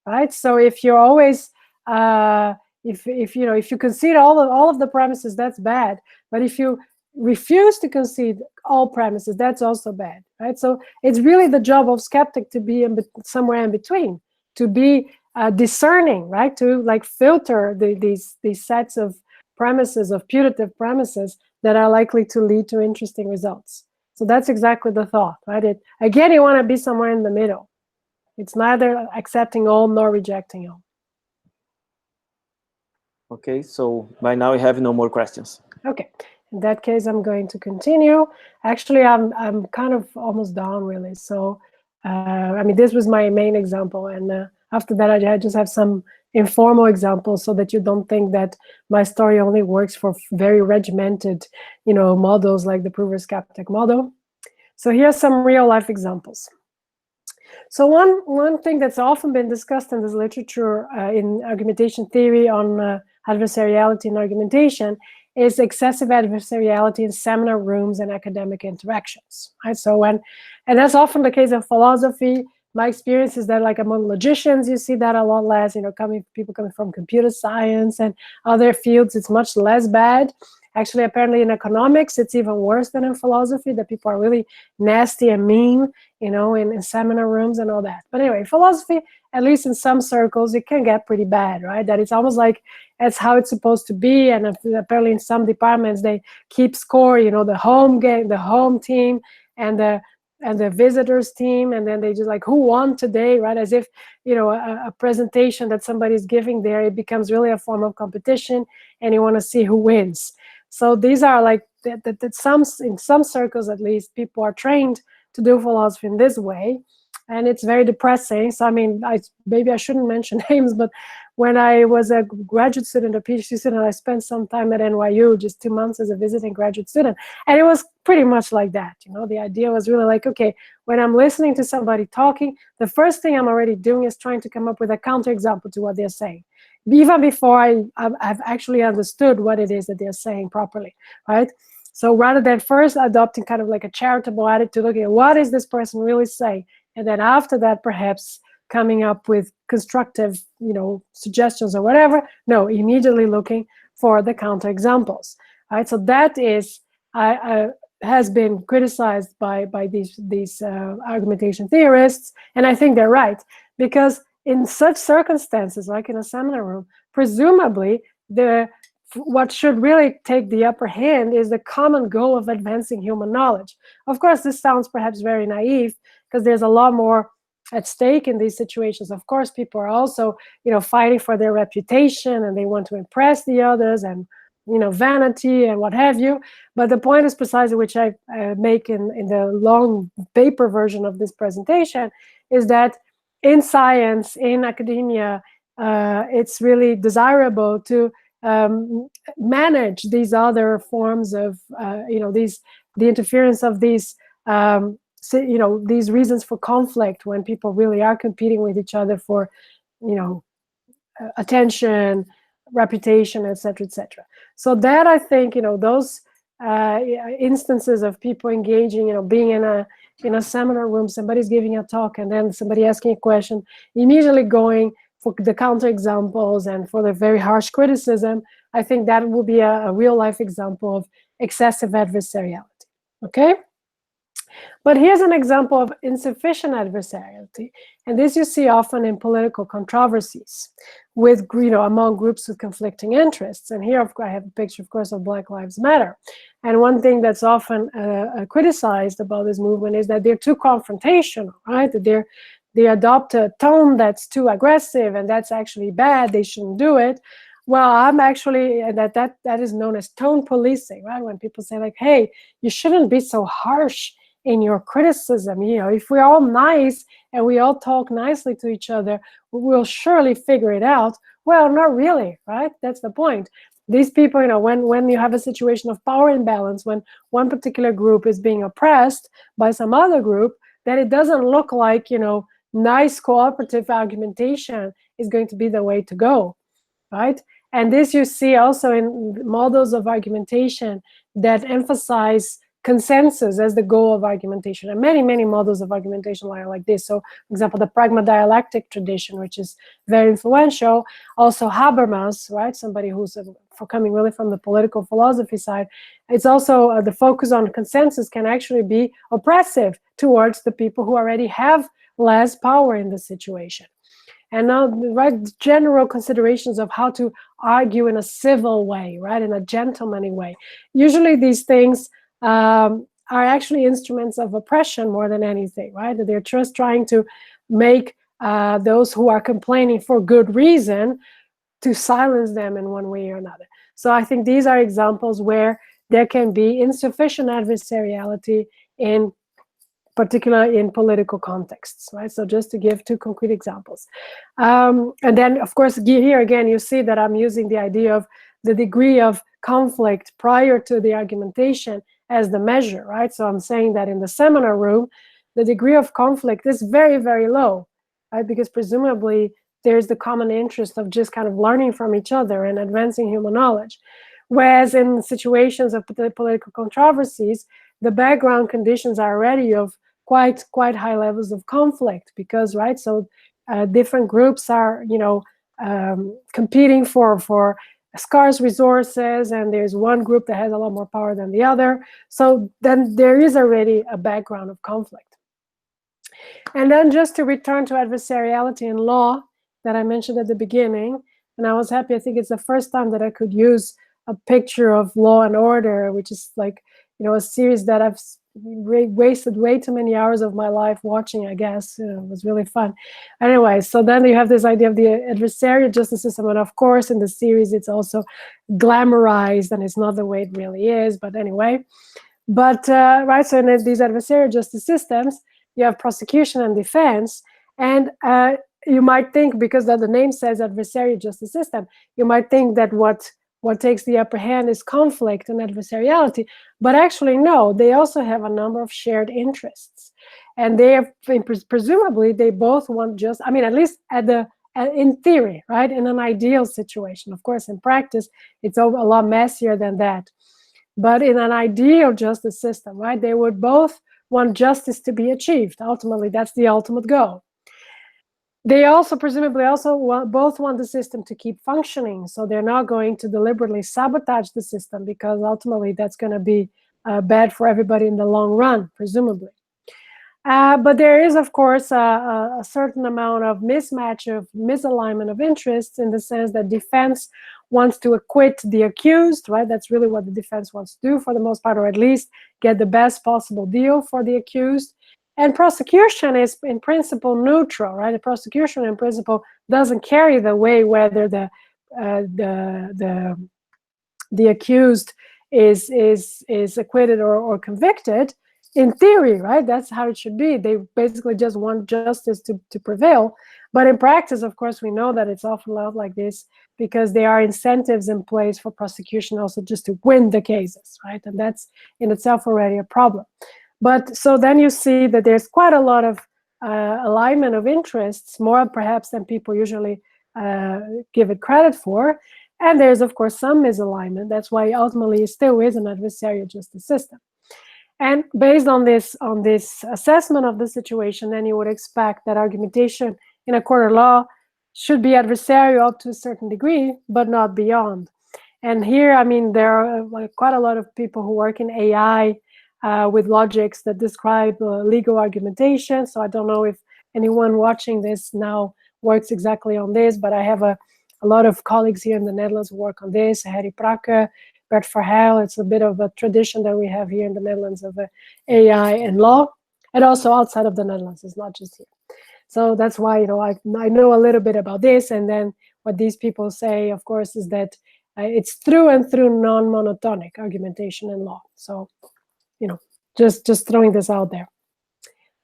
S2: right? So if you're always, if you concede all of the premises, that's bad. But if you refuse to concede all premises, that's also bad, right? So it's really the job of skeptic to be somewhere in between, to be discerning, right? To like filter these sets of premises, of putative premises that are likely to lead to interesting results. So that's exactly the thought, right? Again, you want to be somewhere in the middle. It's neither accepting all nor rejecting all.
S1: Okay, so by now we have no more questions.
S2: Okay, in that case, I'm going to continue. Actually, I'm kind of almost done, really. So, this was my main example, and after that, I just have some informal examples so that you don't think that my story only works for very regimented, models like the prover-skeptic model. So here's some real-life examples. So one thing that's often been discussed in this literature in argumentation theory on adversariality and argumentation is excessive adversariality in seminar rooms and academic interactions, right? So and that's often the case in philosophy. My experience is that, like among logicians, you see that a lot less. People coming from computer science and other fields, it's much less bad. Actually, apparently in economics, it's even worse than in philosophy, that people are really nasty and mean, in seminar rooms and all that. But anyway, philosophy, at least in some circles, it can get pretty bad, right? That it's almost like that's how it's supposed to be. And apparently in some departments, they keep score, the home game, the home team, and the visitors team, and then they just like, who won today, right? As if, a presentation that somebody's giving there, it becomes really a form of competition, and you want to see who wins. So these are like, in some circles at least, people are trained to do philosophy in this way, and it's very depressing. So maybe I shouldn't mention names, but when I was a graduate student, a PhD student, I spent some time at NYU, just 2 months as a visiting graduate student. And it was pretty much like that. The idea was really like, okay, when I'm listening to somebody talking, the first thing I'm already doing is trying to come up with a counterexample to what they're saying, even before I've actually understood what it is that they're saying properly, right? So rather than first adopting kind of like a charitable attitude, looking at what is this person really saying, and then after that, perhaps coming up with constructive, suggestions or whatever. No, immediately looking for the counterexamples. Right. So that is has been criticized by these argumentation theorists, and I think they're right, because in such circumstances, like in a seminar room, presumably what should really take the upper hand is the common goal of advancing human knowledge. Of course, this sounds perhaps very naive, because there's a lot more at stake in these situations. Of course, people are also, fighting for their reputation, and they want to impress the others, and vanity and what have you. But the point is precisely, which I make in the long paper version of this presentation, is that in science, in academia, it's really desirable to manage these other forms of, the interference of these, these reasons for conflict, when people really are competing with each other for, attention, reputation, etc., etc. So that, I think, those instances of people engaging, being in a seminar room, somebody's giving a talk, and then somebody asking a question, immediately going for the counterexamples and for the very harsh criticism, I think that will be a real-life example of excessive adversariality. Okay? But here's an example of insufficient adversariality, and this you see often in political controversies with, among groups with conflicting interests. And here I have a picture, of course, of Black Lives Matter. And one thing that's often criticized about this movement is that they're too confrontational, right? That they adopt a tone that's too aggressive, and that's actually bad. They shouldn't do it. Well, I'm actually, that is known as tone policing, right? When people say like, hey, you shouldn't be so harsh in your criticism. If we're all nice and we all talk nicely to each other, we'll surely figure it out. Well, not really, right? That's the point. These people, when you have a situation of power imbalance, when one particular group is being oppressed by some other group, then it doesn't look like, nice cooperative argumentation is going to be the way to go, right? And this you see also in models of argumentation that emphasize consensus as the goal of argumentation. And many, many models of argumentation are like this. So, for example, the pragma dialectic tradition, which is very influential. Also Habermas, right? Somebody who's coming really from the political philosophy side. It's also the focus on consensus can actually be oppressive towards the people who already have less power in the situation. And now, right, general considerations of how to argue in a civil way, right, in a gentlemanly way. Usually these things are actually instruments of oppression more than anything, right? That they're just trying to make those who are complaining for good reason to silence them in one way or another. So I think these are examples where there can be insufficient adversariality in particular in political contexts, right? So just to give two concrete examples. And then, of course, here again, you see that I'm using the idea of the degree of conflict prior to the argumentation as the measure, right? So I'm saying that in the seminar room, the degree of conflict is very, very low, right? Because presumably there's the common interest of just kind of learning from each other and advancing human knowledge. Whereas in situations of political controversies, the background conditions are already of quite high levels of conflict, because, right, so different groups are, competing for scarce resources, and there's one group that has a lot more power than the other. So then there is already a background of conflict. And then just to return to adversariality in law that I mentioned at the beginning, and I was happy, I think it's the first time that I could use a picture of Law and Order, which is like, a series that I've wasted way too many hours of my life watching, I guess. It was really fun. Anyway, so then you have this idea of the adversarial justice system, and of course in the series it's also glamorized, and it's not the way it really is, but anyway. But, right, so in these adversarial justice systems, you have prosecution and defense, and you might think, because the name says adversarial justice system, you might think that what takes the upper hand is conflict and adversariality, but actually no, they also have a number of shared interests, and they have, presumably they both want just, I mean, at least in theory, right, in an ideal situation. Of course, in practice, it's a lot messier than that, but in an ideal justice system, right, they would both want justice to be achieved. Ultimately, that's the ultimate goal. They also presumably both want the system to keep functioning, so they're not going to deliberately sabotage the system, because ultimately that's going to be bad for everybody in the long run, presumably. But there is, of course, a certain amount of misalignment of interests, in the sense that defense wants to acquit the accused, right? That's really what the defense wants to do for the most part, or at least get the best possible deal for the accused. And prosecution is in principle neutral, right? The prosecution in principle doesn't carry the way whether the accused is acquitted or convicted. In theory, right? That's how it should be. They basically just want justice to prevail. But in practice, of course, we know that it's often not like this, because there are incentives in place for prosecution also just to win the cases, right? And that's in itself already a problem. But so then you see that there's quite a lot of alignment of interests, more perhaps than people usually give it credit for. And there's, of course, some misalignment. That's why ultimately it still is an adversarial justice system. And based on this assessment of the situation, then you would expect that argumentation in a court of law should be adversarial up to a certain degree, but not beyond. And here, I mean, there are quite a lot of people who work in AI with logics that describe legal argumentation. So I don't know if anyone watching this now works exactly on this, but I have a lot of colleagues here in the Netherlands who work on this. Harry Prakke, Bert Verheil. It's a bit of a tradition that we have here in the Netherlands of AI and law, and also outside of the Netherlands. It's not just here. So that's why, you know, I know a little bit about this. And then what these people say, of course, is that it's through and through non-monotonic argumentation in law. So, you know, just throwing this out there.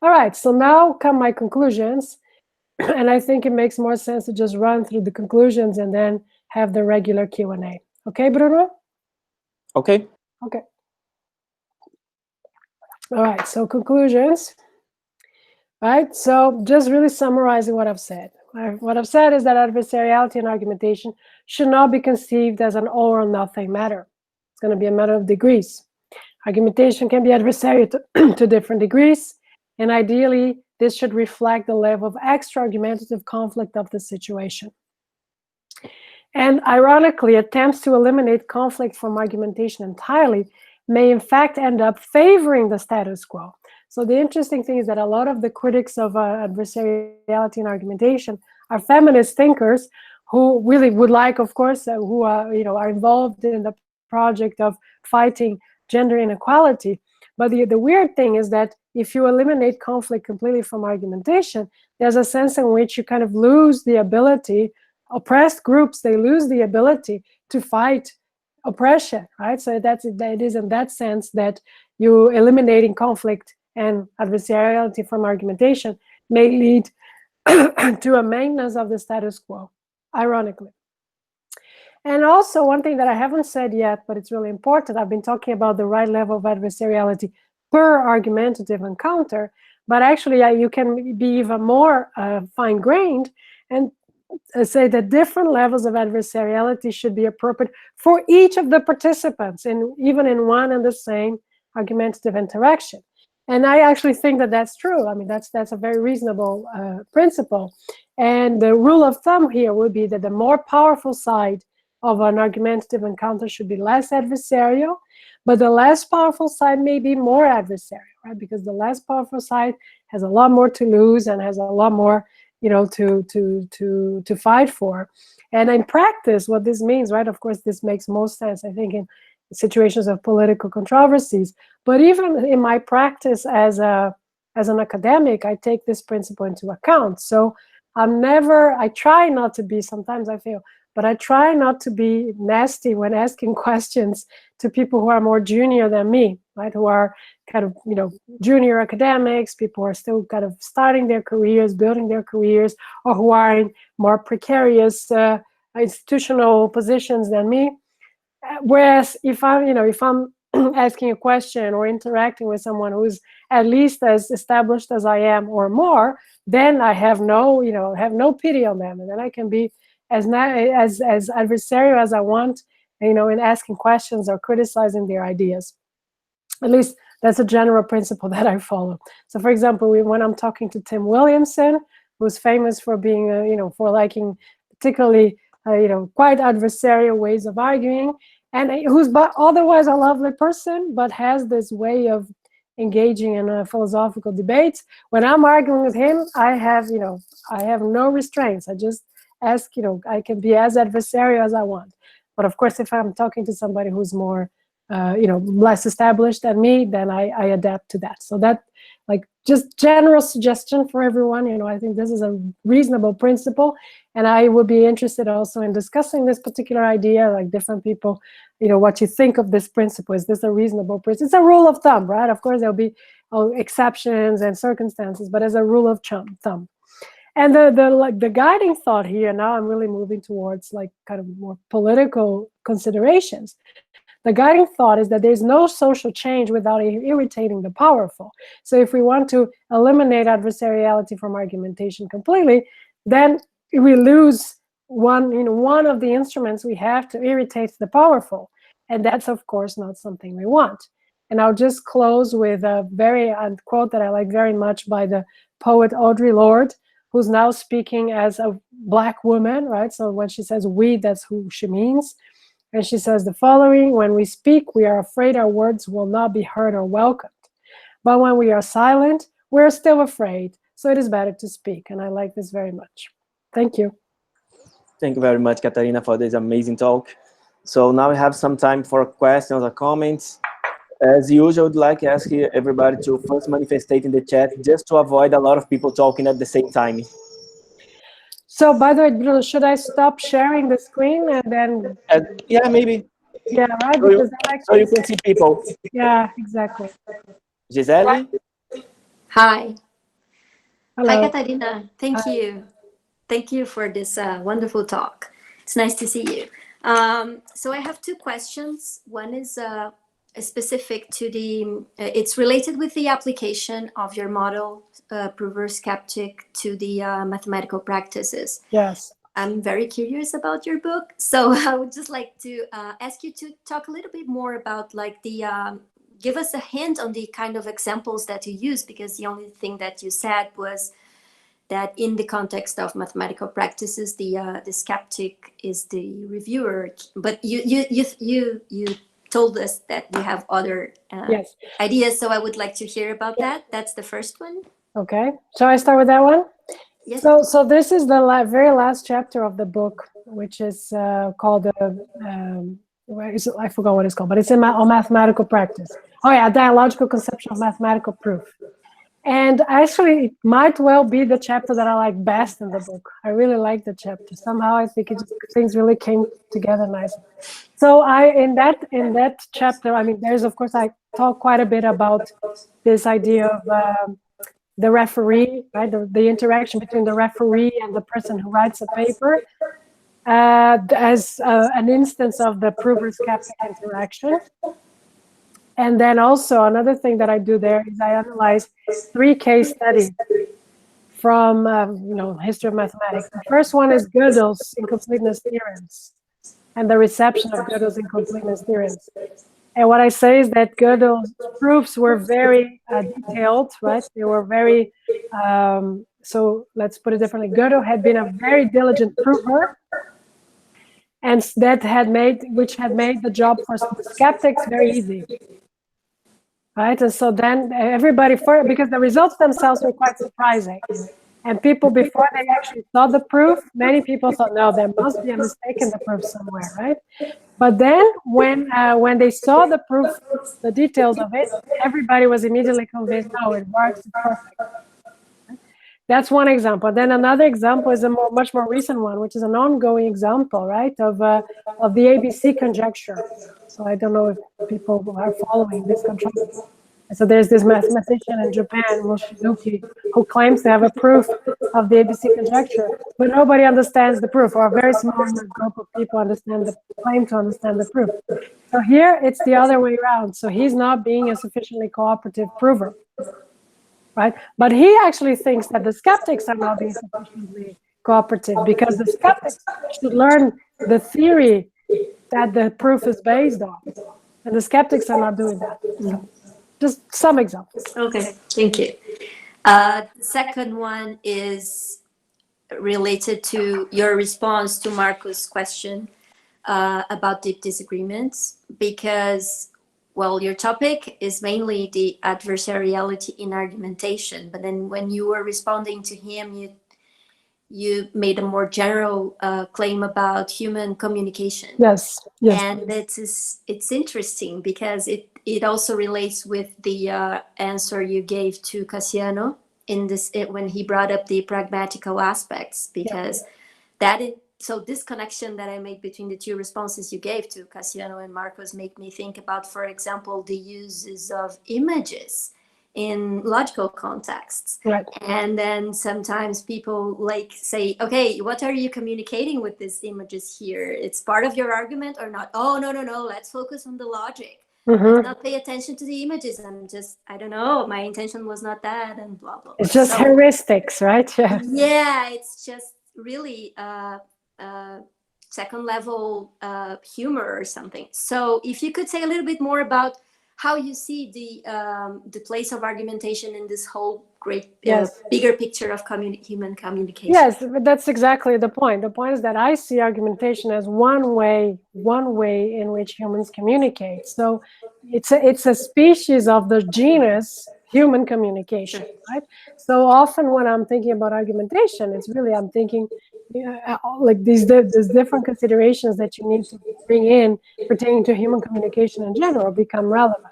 S2: All right, so now come my conclusions. And I think it makes more sense to just run through the conclusions and then have the regular Q&A. Okay, Bruno?
S1: Okay.
S2: Okay. All right, so conclusions. Right, so just really summarizing what I've said. What I've said is that adversariality and argumentation should not be conceived as an all or nothing matter. It's going to be a matter of degrees. Argumentation can be adversarial to different degrees, and ideally, this should reflect the level of extra-argumentative conflict of the situation. And ironically, attempts to eliminate conflict from argumentation entirely may in fact end up favoring the status quo. So the interesting thing is that a lot of the critics of adversariality and argumentation are feminist thinkers who really would like, of course, who are, you know, are involved in the project of fighting gender inequality. But the weird thing is that if you eliminate conflict completely from argumentation, there's a sense in which you kind of lose the ability, oppressed groups, they lose the ability to fight oppression, right? So it is in that sense that you eliminating conflict and adversariality from argumentation may lead to a maintenance of the status quo, ironically. And also, one thing that I haven't said yet, but it's really important, I've been talking about the right level of adversariality per argumentative encounter, but actually you can be even more fine-grained and say that different levels of adversariality should be appropriate for each of the participants, even in one and the same argumentative interaction. And I actually think that that's true. I mean, that's a very reasonable principle. And the rule of thumb here would be that the more powerful side of an argumentative encounter should be less adversarial, but the less powerful side may be more adversarial, right? Because the less powerful side has a lot more to lose and has a lot more, you know, to fight for. And in practice, what this means, right? Of course, this makes most sense, I think, in situations of political controversies. But even in my practice as an academic, I take this principle into account. So I try not to be, sometimes I fail, but I try not to be nasty when asking questions to people who are more junior than me, right? Who are kind of, you know, junior academics, people who are still kind of starting their careers, building their careers, or who are in more precarious institutional positions than me. Whereas if I'm asking a question or interacting with someone who's at least as established as I am or more, then I have no pity on them, and then I can be as adversarial as I want, you know, in asking questions or criticizing their ideas. At least that's a general principle that I follow. So, for example, when I'm talking to Tim Williamson, who's famous for being, for liking particularly, quite adversarial ways of arguing, and who's otherwise a lovely person, but has this way of engaging in a philosophical debates. When I'm arguing with him, I have no restraints. I just ask, I can be as adversarial as I want. But of course, if I'm talking to somebody who's more, less established than me, then I adapt to that. So that, just general suggestion for everyone. You know, I think this is a reasonable principle, and I would be interested also in discussing this particular idea, like different people, you know, what you think of this principle. Is this a reasonable principle? It's a rule of thumb, right? Of course, there'll be exceptions and circumstances, but as a rule of thumb. And the guiding thought here, now I'm really moving towards like kind of more political considerations. The guiding thought is that there's no social change without irritating the powerful. So if we want to eliminate adversariality from argumentation completely, then we lose one of the instruments we have to irritate the powerful. And that's, of course, not something we want. And I'll just close with a quote that I like very much by the poet Audre Lorde, who's now speaking as a Black woman, right? So when she says we, that's who she means. And she says the following: when we speak, we are afraid our words will not be heard or welcomed. But when we are silent, we're still afraid. So it is better to speak. And I like this very much. Thank you.
S1: Thank you very much, Catarina, for this amazing talk. So now we have some time for questions or comments. As usual, I would like to ask everybody to first manifestate in the chat, just to avoid a lot of people talking at the same time.
S2: So, by the way, Bruno, should I stop sharing the screen and then?
S1: Yeah, maybe.
S2: Yeah, right.
S1: So
S2: because
S1: so you can see people.
S2: Yeah, exactly.
S1: Gisele?
S4: Hi.
S2: Hello.
S4: Hi, Catarina. Thank you. Thank you for this wonderful talk. It's nice to see you. So I have two questions. One is specific to it's related with the application of your model, PROVER-SKEPTIC, to the mathematical practices.
S2: Yes.
S4: I'm very curious about your book. So I would just like to ask you to talk a little bit more about like give us a hint on the kind of examples that you use, because the only thing that you said was that in the context of mathematical practices, the skeptic is the reviewer. But you told us that you have other
S2: Yes.
S4: ideas, so I would like to hear about that. That's the first one.
S2: Okay. Shall I start with that one?
S4: Yes.
S2: So this is the very last chapter of the book, which is called I forgot what it's called, but it's on mathematical practice. Oh yeah, dialogical conception of mathematical proof. And actually, it might well be the chapter that I like best in the book. I really like the chapter. Somehow, I think things really came together nicely. So in that chapter, I mean, there's of course I talk quite a bit about this idea of the referee, right? The interaction between the referee and the person who writes a paper as an instance of the prover-skeptic interaction. And then also another thing that I do there is I analyze 3 case studies from history of mathematics. The first one is Gödel's incompleteness theorems and the reception of Gödel's incompleteness theorems. And what I say is that Gödel's proofs were very detailed, right? They were very, so let's put it differently. Gödel had been a very diligent prover, and which had made the job for the skeptics very easy. Right, and so then everybody, because the results themselves were quite surprising, and people before they actually saw the proof, many people thought, no, there must be a mistake in the proof somewhere, right? But then when they saw the proof, the details of it, everybody was immediately convinced, no, it works, it's perfect. That's one example. Then another example is a much more recent one, which is an ongoing example, right, of the ABC conjecture. So I don't know if people are following this conjecture. So there's this mathematician in Japan, Dutilh, who claims to have a proof of the ABC conjecture, but nobody understands the proof, or a very small group of people claim to understand the proof. So here it's the other way around. So he's not being a sufficiently cooperative prover. Right, but he actually thinks that the skeptics are not being sufficiently cooperative, because the skeptics should learn the theory that the proof is based on, and the skeptics are not doing that. So, just some examples.
S4: Okay, thank you. The second one is related to your response to Marco's question about deep disagreements, because, well, your topic is mainly the adversariality in argumentation, but then when you were responding to him, you made a more general claim about human communication.
S2: Yes.
S4: And it's interesting because it also relates with the answer you gave to Cassiano in this when he brought up the pragmatical aspects, because so this connection that I made between the two responses you gave to Cassiano and Marcos make me think about, for example, the uses of images in logical contexts.
S2: Right.
S4: And then sometimes people like say, okay, what are you communicating with these images here? It's part of your argument or not? Oh, no, let's focus on the logic. Let's not pay attention to the images. I don't know, my intention was not that, and blah, blah, blah.
S2: It's just heuristics, right? Yeah.
S4: Yeah, it's just really second level humor or something. So if you could say a little bit more about how you see the place of argumentation in this whole great bigger picture of human communication.
S2: Yes, but that's exactly the point. The point is that I see argumentation as one way in which humans communicate. So it's a species of the genus human communication, right? So often when I'm thinking about argumentation, it's really, I'm thinking like these different considerations that you need to bring in pertaining to human communication in general become relevant.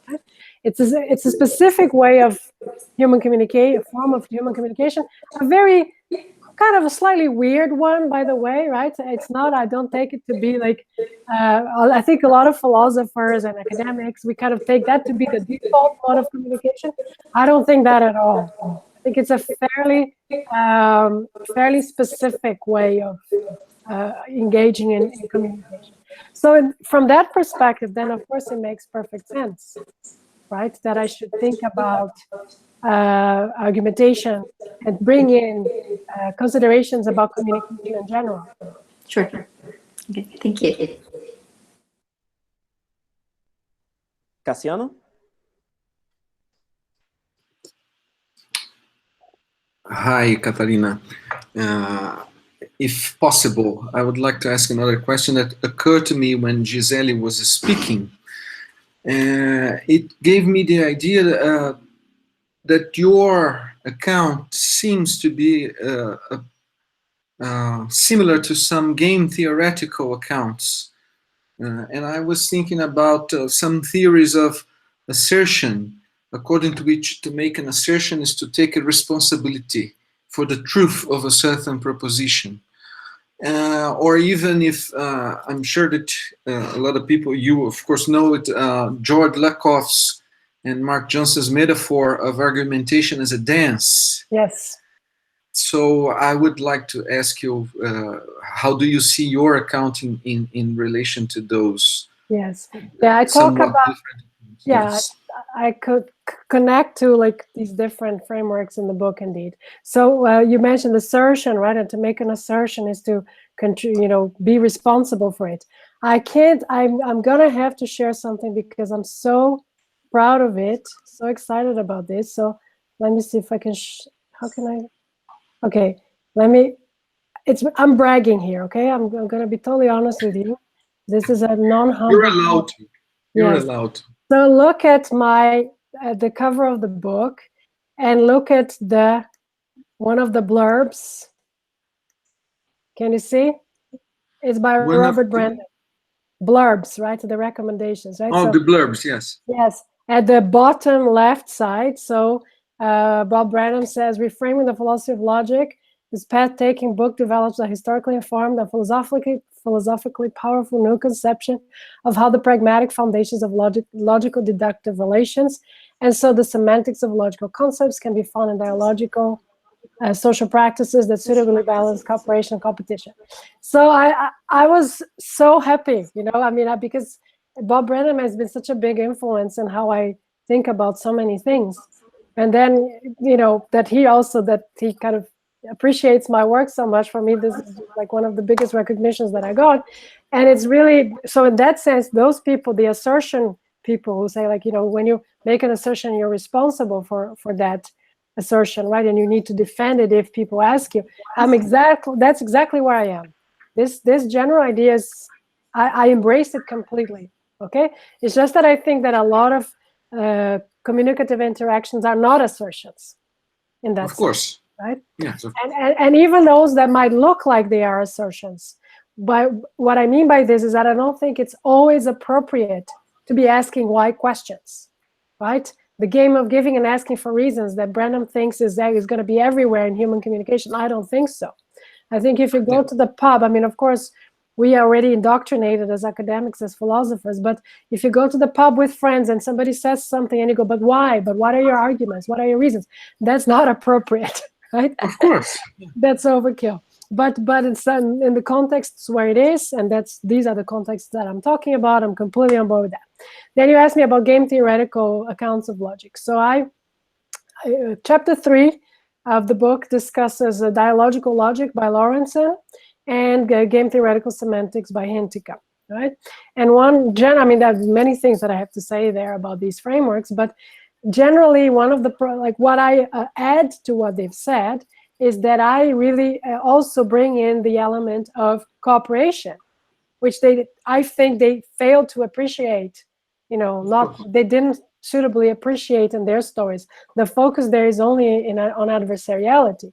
S2: Right? It's a specific way of human communication, a form of human communication, a very kind of a slightly weird one, by the way, right? It's not, I don't take it to be like, I think a lot of philosophers and academics, we kind of take that to be the default mode of communication. I don't think that at all. I think it's a fairly specific way of engaging in communication. So from that perspective, then of course it makes perfect sense, right? That I should think about argumentation and bring in considerations about communication in general.
S4: Sure. Okay, thank you.
S1: Cassiano?
S3: Hi, Catarina. If possible, I would like to ask another question that occurred to me when Gisele was speaking. It gave me the idea that your account seems to be similar to some game theoretical accounts. And I was thinking about some theories of assertion, according to which to make an assertion is to take a responsibility for the truth of a certain proposition. Or even if, I'm sure that a lot of people, you of course know it, George Lakoff's and Mark Johnson's metaphor of argumentation as a dance.
S2: Yes.
S3: So I would like to ask you, how do you see your accounting in relation to those?
S2: Yes. Yeah, I talk about, yes. I could connect to like these different frameworks in the book, indeed. So you mentioned assertion, right? And to make an assertion is to, be responsible for it. I can't. I'm gonna have to share something because I'm so proud of it, so excited about this. So let me see if I can. How can I? Okay, let me. I'm bragging here. Okay, I'm gonna be totally honest with you. This is a non-humble.
S3: You're allowed to. You're allowed to.
S2: So look at the cover of the book, and look at one of the blurbs. Can you see? It's by Robert Brandon. Blurbs, right? The recommendations, right?
S3: Oh, the blurbs, yes.
S2: Yes, at the bottom left side. So Bob Brandon says, reframing the philosophy of logic, this path-taking book develops a historically informed and philosophically powerful new conception of how the pragmatic foundations of logical deductive relations, and so the semantics of logical concepts can be found in dialogical social practices that suitably balance cooperation and competition. So I was so happy, because Bob Brandon has been such a big influence in how I think about so many things. And then, that he kind of appreciates my work so much. For me, this is like one of the biggest recognitions that I got. And it's really, so in that sense, those people, the assertion people who say like, when you make an assertion, you're responsible for that assertion, right? And you need to defend it if people ask you. That's exactly where I am. This general idea is, I embrace it completely, okay? It's just that I think that a lot of communicative interactions are not assertions in that sense. Of course. Right?
S3: Yes.
S2: And even those that might look like they are assertions. But what I mean by this is that I don't think it's always appropriate to be asking why questions, right? The game of giving and asking for reasons that Brenham thinks is going to be everywhere in human communication. I don't think so. I think if you go to the pub, I mean, of course, we are already indoctrinated as academics, as philosophers, but if you go to the pub with friends and somebody says something and you go, but why? But what are your arguments? What are your reasons? That's not appropriate, right?
S3: Of course.
S2: That's overkill. But in the contexts where it is, and these are the contexts that I'm talking about, I'm completely on board with that. Then you asked me about game theoretical accounts of logic. So chapter 3 of the book discusses dialogical logic by Lawrenson and game theoretical semantics by Hintica, right? And I mean, there are many things that I have to say there about these frameworks, but generally one of the, what I add to what they've said is that I really also bring in the element of cooperation, which I think they failed to appreciate, they didn't suitably appreciate in their stories. The focus there is only on adversariality.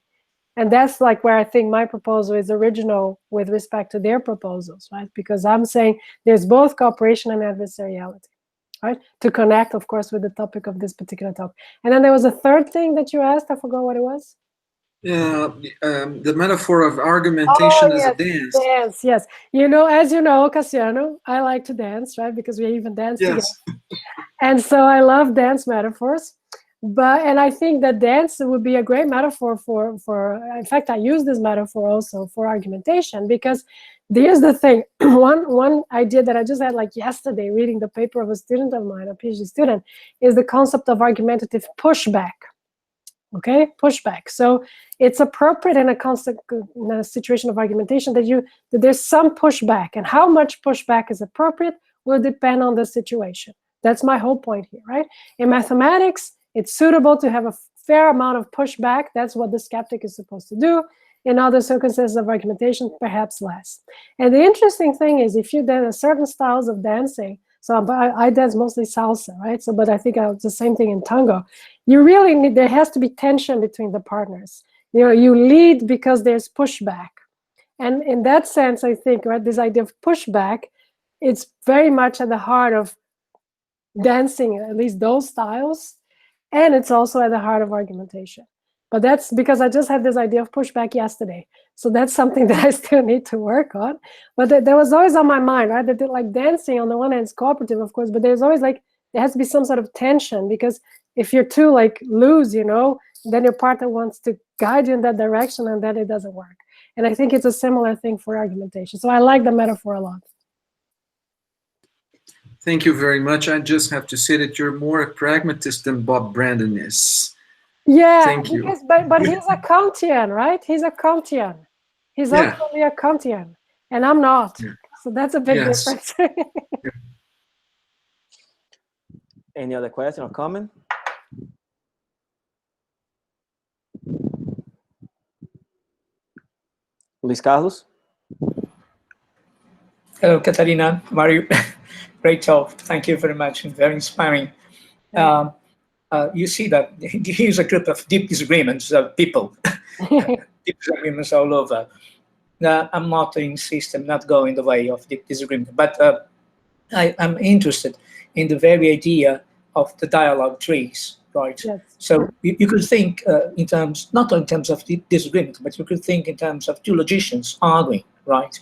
S2: And that's like where I think my proposal is original with respect to their proposals, right? Because I'm saying there's both cooperation and adversariality, right? To connect, of course, with the topic of this particular talk. And then there was a third thing that you asked. I forgot what it was.
S3: The metaphor of argumentation as a dance.
S2: Dance, yes. As you know, Cassiano, I like to dance, right? Because we even dance together. And so I love dance metaphors. And I think that dance would be a great metaphor for in fact, I use this metaphor also for argumentation, because here's the thing. One idea that I just had like yesterday reading the paper of a student of mine, a PhD student, is the concept of argumentative pushback. Okay, pushback. So it's appropriate in a situation of argumentation that there's some pushback, and how much pushback is appropriate will depend on the situation. That's my whole point here, right? In mathematics, it's suitable to have a fair amount of pushback. That's what the skeptic is supposed to do. In other circumstances of argumentation, perhaps less. And the interesting thing is, if you dance certain styles of dancing, so I dance mostly salsa, right? But I think it's the same thing in tango. You really need, there has to be tension between the partners. You lead because there's pushback. And in that sense, I think, right, this idea of pushback, it's very much at the heart of dancing, at least those styles. And it's also at the heart of argumentation. But that's because I just had this idea of pushback yesterday. So that's something that I still need to work on. But that was always on my mind, right? That like dancing, on the one hand, is cooperative, of course, but there's always there has to be some sort of tension, because if you're too loose, then your partner wants to guide you in that direction, and then it doesn't work. And I think it's a similar thing for argumentation. So I like the metaphor a lot.
S3: Thank you very much. I just have to say that you're more a pragmatist than Bob Brandon is.
S2: Yeah,
S3: thank you.
S2: But he's a Kantian, right? He's a Kantian. He's actually a Kantian, and I'm not. Yeah. So that's a big difference.
S1: Any other question or comment? Luis Carlos?
S5: Hello, Catarina. How are you? Great talk. Thank you very much, and very inspiring. You see that here's a group of deep disagreements of people, deep disagreements all over. I'm not insisting, not going the way of deep disagreement, but I'm interested in the very idea of the dialogue trees, right? Yes. So you could think in terms, not in terms of deep disagreement, but you could think in terms of two logicians arguing, right?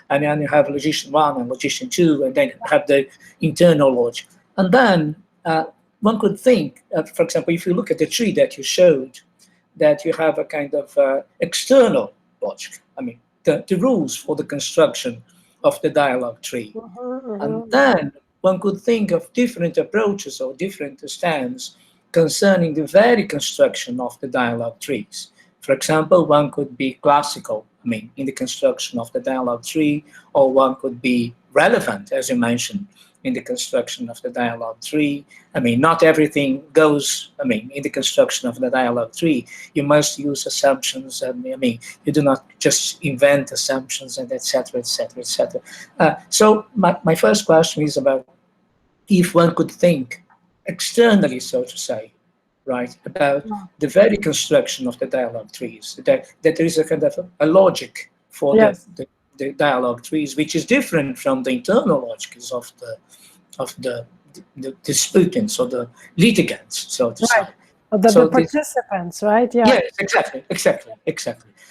S5: And then you have logician 1 and logician 2, and then you have the internal logic. And then one could think, for example, if you look at the tree that you showed, that you have a kind of external logic. I mean, the rules for the construction of the dialogue tree. And then one could think of different approaches or different stands concerning the very construction of the dialogue trees. For example, one could be classical, I mean, in the construction of the dialogue tree, or one could be relevant, as you mentioned, in the construction of the dialogue tree. I mean, not everything goes, I mean, in the construction of the dialogue tree. You must use assumptions, and I mean, you do not just invent assumptions, and et cetera, et cetera, et cetera. So my first question is about if one could think externally, so to say, right, about the very construction of the dialogue trees, that there is a kind of a logic for the dialogue trees, which is different from the internal logics of the disputants or the litigants, so to say.
S2: Right. The participants, right? Yeah.
S5: Yes, exactly.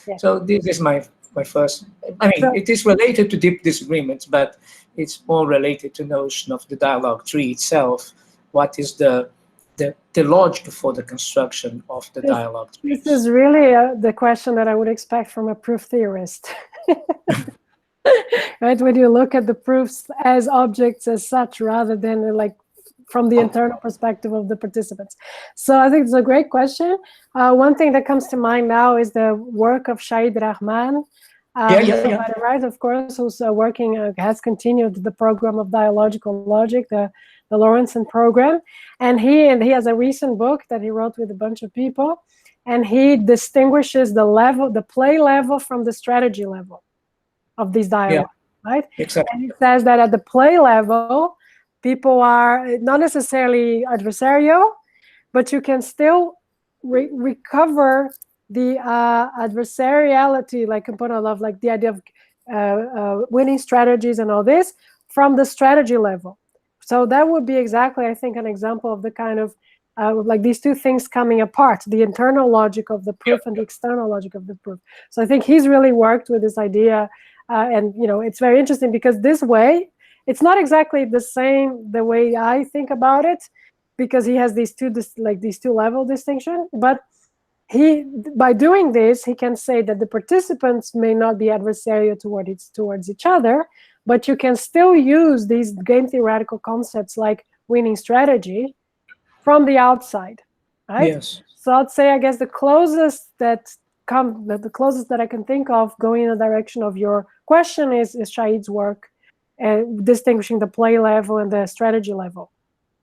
S2: Yeah.
S5: So this is my first. I mean, it is related to deep disagreements, but it's more related to notion of the dialogue tree itself. What is the logic for the construction of the dialogue trees?
S2: This is really the question that I would expect from a proof theorist. Right, when you look at the proofs as objects as such, rather than like from the internal perspective of the participants. So I think it's a great question. One thing that comes to mind now is the work of Shahid Rahman, right, of course, who's has continued the program of dialogical logic, the Lawrenson program, and he has a recent book that he wrote with a bunch of people, and he distinguishes the play level from the strategy level of these dialogues, right?
S5: Exactly.
S2: And he says that at the play level, people are not necessarily adversarial, but you can still recover the adversariality, like component of like the idea of winning strategies and all this from the strategy level. So that would be exactly, I think, an example of the kind of like these two things coming apart, the internal logic of the proof and the external logic of the proof. So I think he's really worked with this idea, and it's very interesting because this way, it's not exactly the same the way I think about it, because he has these two level distinction, but by doing this, he can say that the participants may not be adversarial towards each other, but you can still use these game theoretical concepts like winning strategy from the outside, right?
S5: Yes.
S2: So I'd say, I guess the closest that I can think of going in the direction of your question is Shahid's work, distinguishing the play level and the strategy level.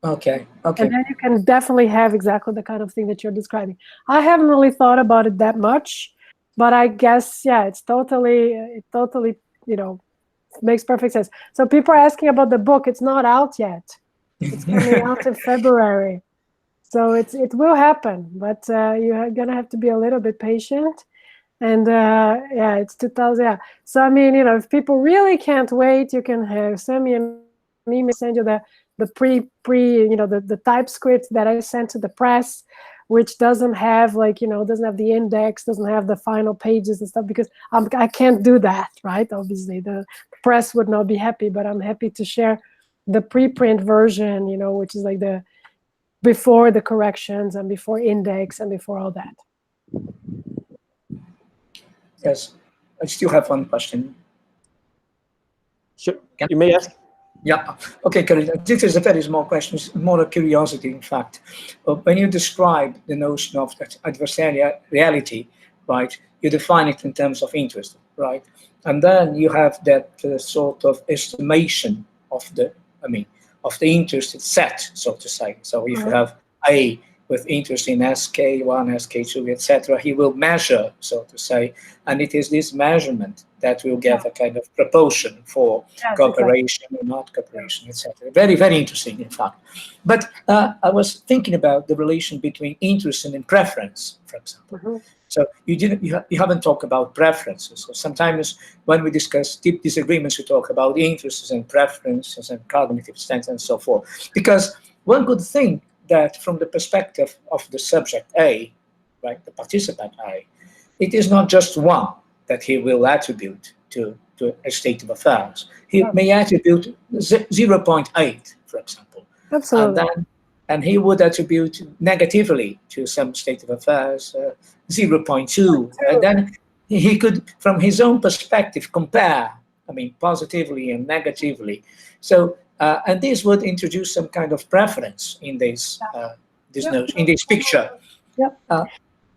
S5: Okay.
S2: And then you can definitely have exactly the kind of thing that you're describing. I haven't really thought about it that much, but I guess, yeah, it totally, makes perfect sense. So people are asking about the book. It's not out yet. It's coming out in February. So it will happen, but you're going to have to be a little bit patient. And it's 2000. Yeah. So, I mean, if people really can't wait, you can send me an email, send you the the TypeScript that I sent to the press, which doesn't have doesn't have the index, doesn't have the final pages and stuff, because I can't do that, right? Obviously, the press would not be happy, but I'm happy to share the preprint version, which is like the before the corrections and before index and before all that.
S5: Yes, I still have one question.
S1: Sure, you may ask.
S5: Yeah. Okay, Catarina. This is a very small question, more a curiosity, in fact. When you describe the notion of adversariality, right, you define it in terms of interest, right? And then you have that sort of estimation of the interest set, so to say. So if you have A with interest in SK1, SK2, etc., he will measure, so to say, and it is this measurement that will give a kind of proportion for cooperation or not cooperation, etc. Very, very interesting, in fact. But I was thinking about the relation between interest and preference, for example. So you haven't talked about preferences. So sometimes when we discuss deep disagreements, we talk about interests and preferences and cognitive stance and so forth. Because one could think that from the perspective of the subject A, right, the participant A, it is not just one that he will attribute to a state of affairs. He may attribute 0.8, for example.
S2: Absolutely.
S5: And he would attribute negatively to some state of affairs 0.2. And then he could, from his own perspective, compare, positively and negatively. So, and this would introduce some kind of preference in this notion, in this picture.
S2: Yep.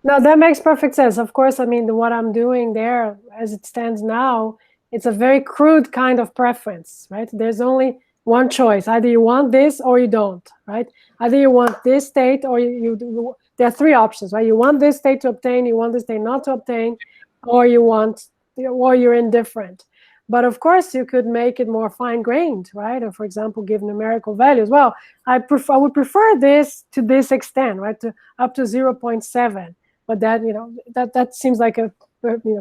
S2: No, that makes perfect sense. Of course, what I'm doing there, as it stands now, it's a very crude kind of preference, right? There's only one choice. Either you want this or you don't, right? Either you want this state or there are three options, right? You want this state to obtain, you want this state not to obtain, or you're indifferent. But of course, you could make it more fine-grained, right? Or, for example, give numerical values. Well, I would prefer this to this extent, right? Up to 0.7. But that, that seems like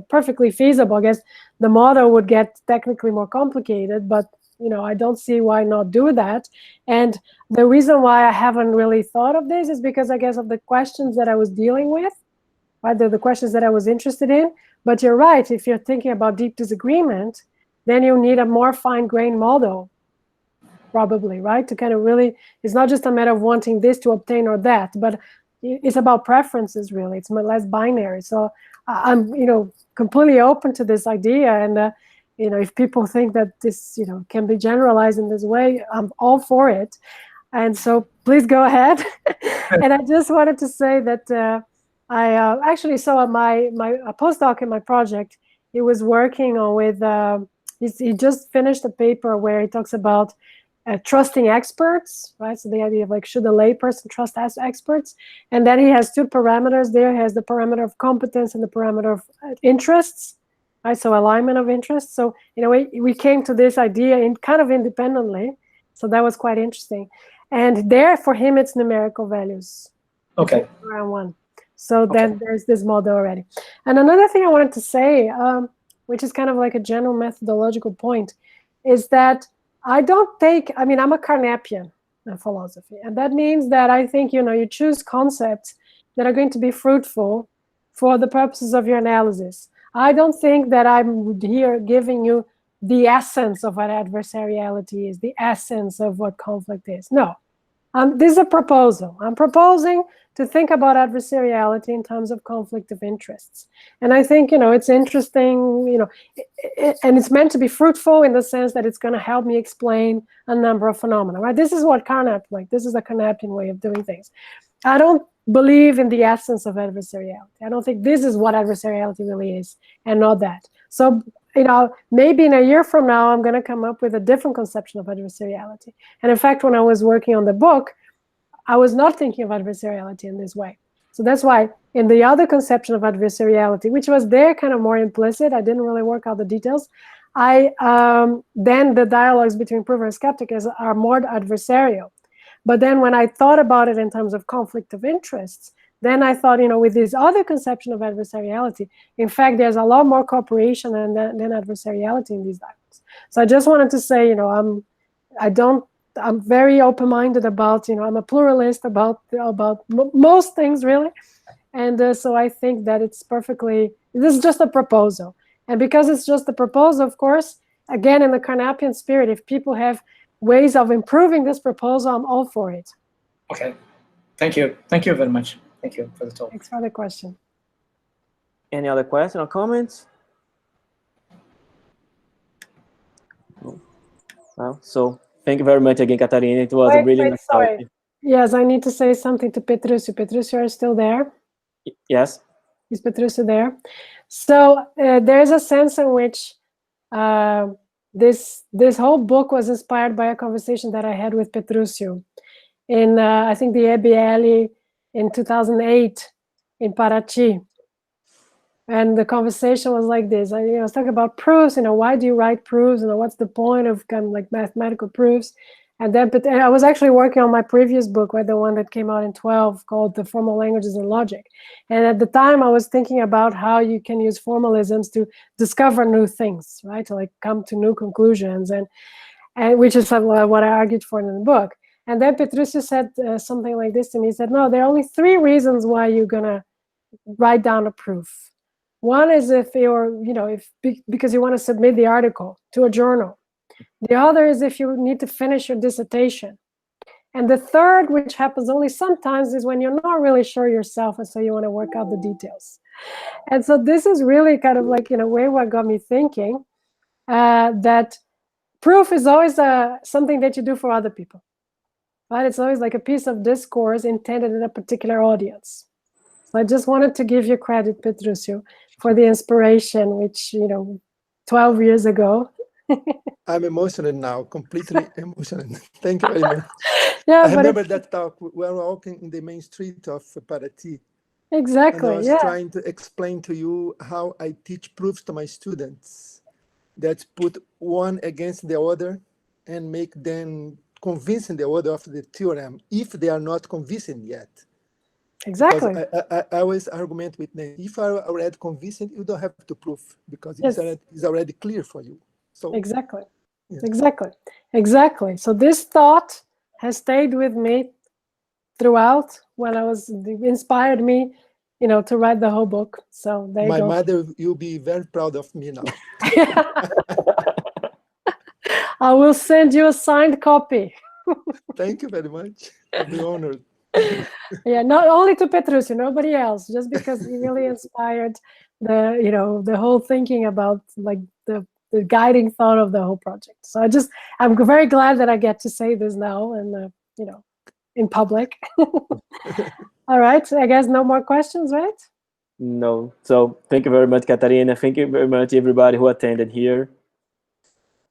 S2: perfectly feasible. I guess the model would get technically more complicated, but I don't see why not do that. And the reason why I haven't really thought of this is because I guess of the questions that I was dealing with, right? The questions that I was interested in. But you're right, if you're thinking about deep disagreement, then you need a more fine-grained model, probably, right? To kind of really, it's not just a matter of wanting this to obtain or that, but it's about preferences, really. It's less binary. So I'm, completely open to this idea. And, if people think that this, can be generalized in this way, I'm all for it. And so please go ahead. And I just wanted to say that I actually saw my postdoc in my project. He was working on with, he just finished a paper where he talks about trusting experts, right? So the idea of like, should a layperson trust as experts? And then he has two parameters there. He has the parameter of competence and the parameter of interests, right? So alignment of interests. So in a way, we came to this idea in kind of independently. So that was quite interesting. And there, for him, it's numerical values.
S5: Okay.
S2: Around 1. So then there's this model already. And another thing I wanted to say, which is kind of like a general methodological point, is that I'm a Carnapian in philosophy. And that means that I think, you choose concepts that are going to be fruitful for the purposes of your analysis. I don't think that I'm here giving you the essence of what adversariality is, the essence of what conflict is. No. This is a proposal. I'm proposing to think about adversariality in terms of conflict of interests. And I think, it's interesting, and it's meant to be fruitful in the sense that it's going to help me explain a number of phenomena, right? This is what this is a Carnapian way of doing things. I don't believe in the essence of adversariality. I don't think this is what adversariality really is, and not that. So, maybe in a year from now, I'm going to come up with a different conception of adversariality. And in fact, when I was working on the book, I was not thinking of adversariality in this way. So that's why in the other conception of adversariality, which was there kind of more implicit, I didn't really work out the details, then the dialogues between prover and skeptic are more adversarial. But then when I thought about it in terms of conflict of interests, then I thought, with this other conception of adversariality, in fact, there's a lot more cooperation than adversariality in these dialogues. So I just wanted to say, I'm very open-minded about, I'm a pluralist about most things, really. And so I think that it's this is just a proposal. And because it's just a proposal, of course, again, in the Carnapian spirit, if people have ways of improving this proposal, I'm all for it.
S5: Okay. Thank you. Thank you very much. Thank you for the talk.
S2: Thanks for the question.
S1: Any other questions or comments? Well, so thank you very much again, Catarina. It was a really nice talk.
S2: Yes, I need to say something to Petrúcio. Petrúcio, are you still there?
S1: Yes.
S2: Is Petrúcio there? So there's a sense in which this whole book was inspired by a conversation that I had with Petrúcio in, I think, the EBL in 2008 in Paraty. And the conversation was like this. I was talking about proofs, why do you write proofs? What's the point of kind of like mathematical proofs? And then I was actually working on my previous book, right, the one that came out in 2012 called The Formal Languages in Logic. And at the time I was thinking about how you can use formalisms to discover new things, right? To like come to new conclusions, and which is what I argued for in the book. And then Petrúcio said something like this to me. He said, no, there are only 3 reasons why you're going to write down a proof. One is if you're, because you want to submit the article to a journal. The other is if you need to finish your dissertation. And the third, which happens only sometimes, is when you're not really sure yourself, and so you want to work out the details. And so this is really kind of like, in a way, what got me thinking that proof is always something that you do for other people. Right? It's always like a piece of discourse intended at a particular audience. So I just wanted to give you credit, Petrúcio, for the inspiration, which, 12 years ago.
S6: I'm emotional now, completely emotional. Thank you very much.
S2: Yeah,
S6: I remember that talk. We were walking in the main street of Paraty.
S2: Exactly.
S6: And I was trying to explain to you how I teach proofs to my students that put one against the other and make them convincing the other of the theorem if they are not convincing yet.
S2: Exactly.
S6: I always argument with them. If you are already convinced, you don't have to prove because it's already clear for you. So
S2: exactly. Exactly. So this thought has stayed with me throughout when I was inspired me, to write the whole book. So there you
S6: My
S2: go.
S6: mother will be very proud of me now.
S2: I will send you a signed copy.
S6: Thank you very much. I'll be honored.
S2: Yeah, not only to Petruccio, nobody else, just because he really inspired the whole thinking about like the guiding thought of the whole project. So I'm very glad that I get to say this now and in public. All right, I guess no more questions, right?
S1: No. So thank you very much, Catarina. Thank you very much, everybody who attended here.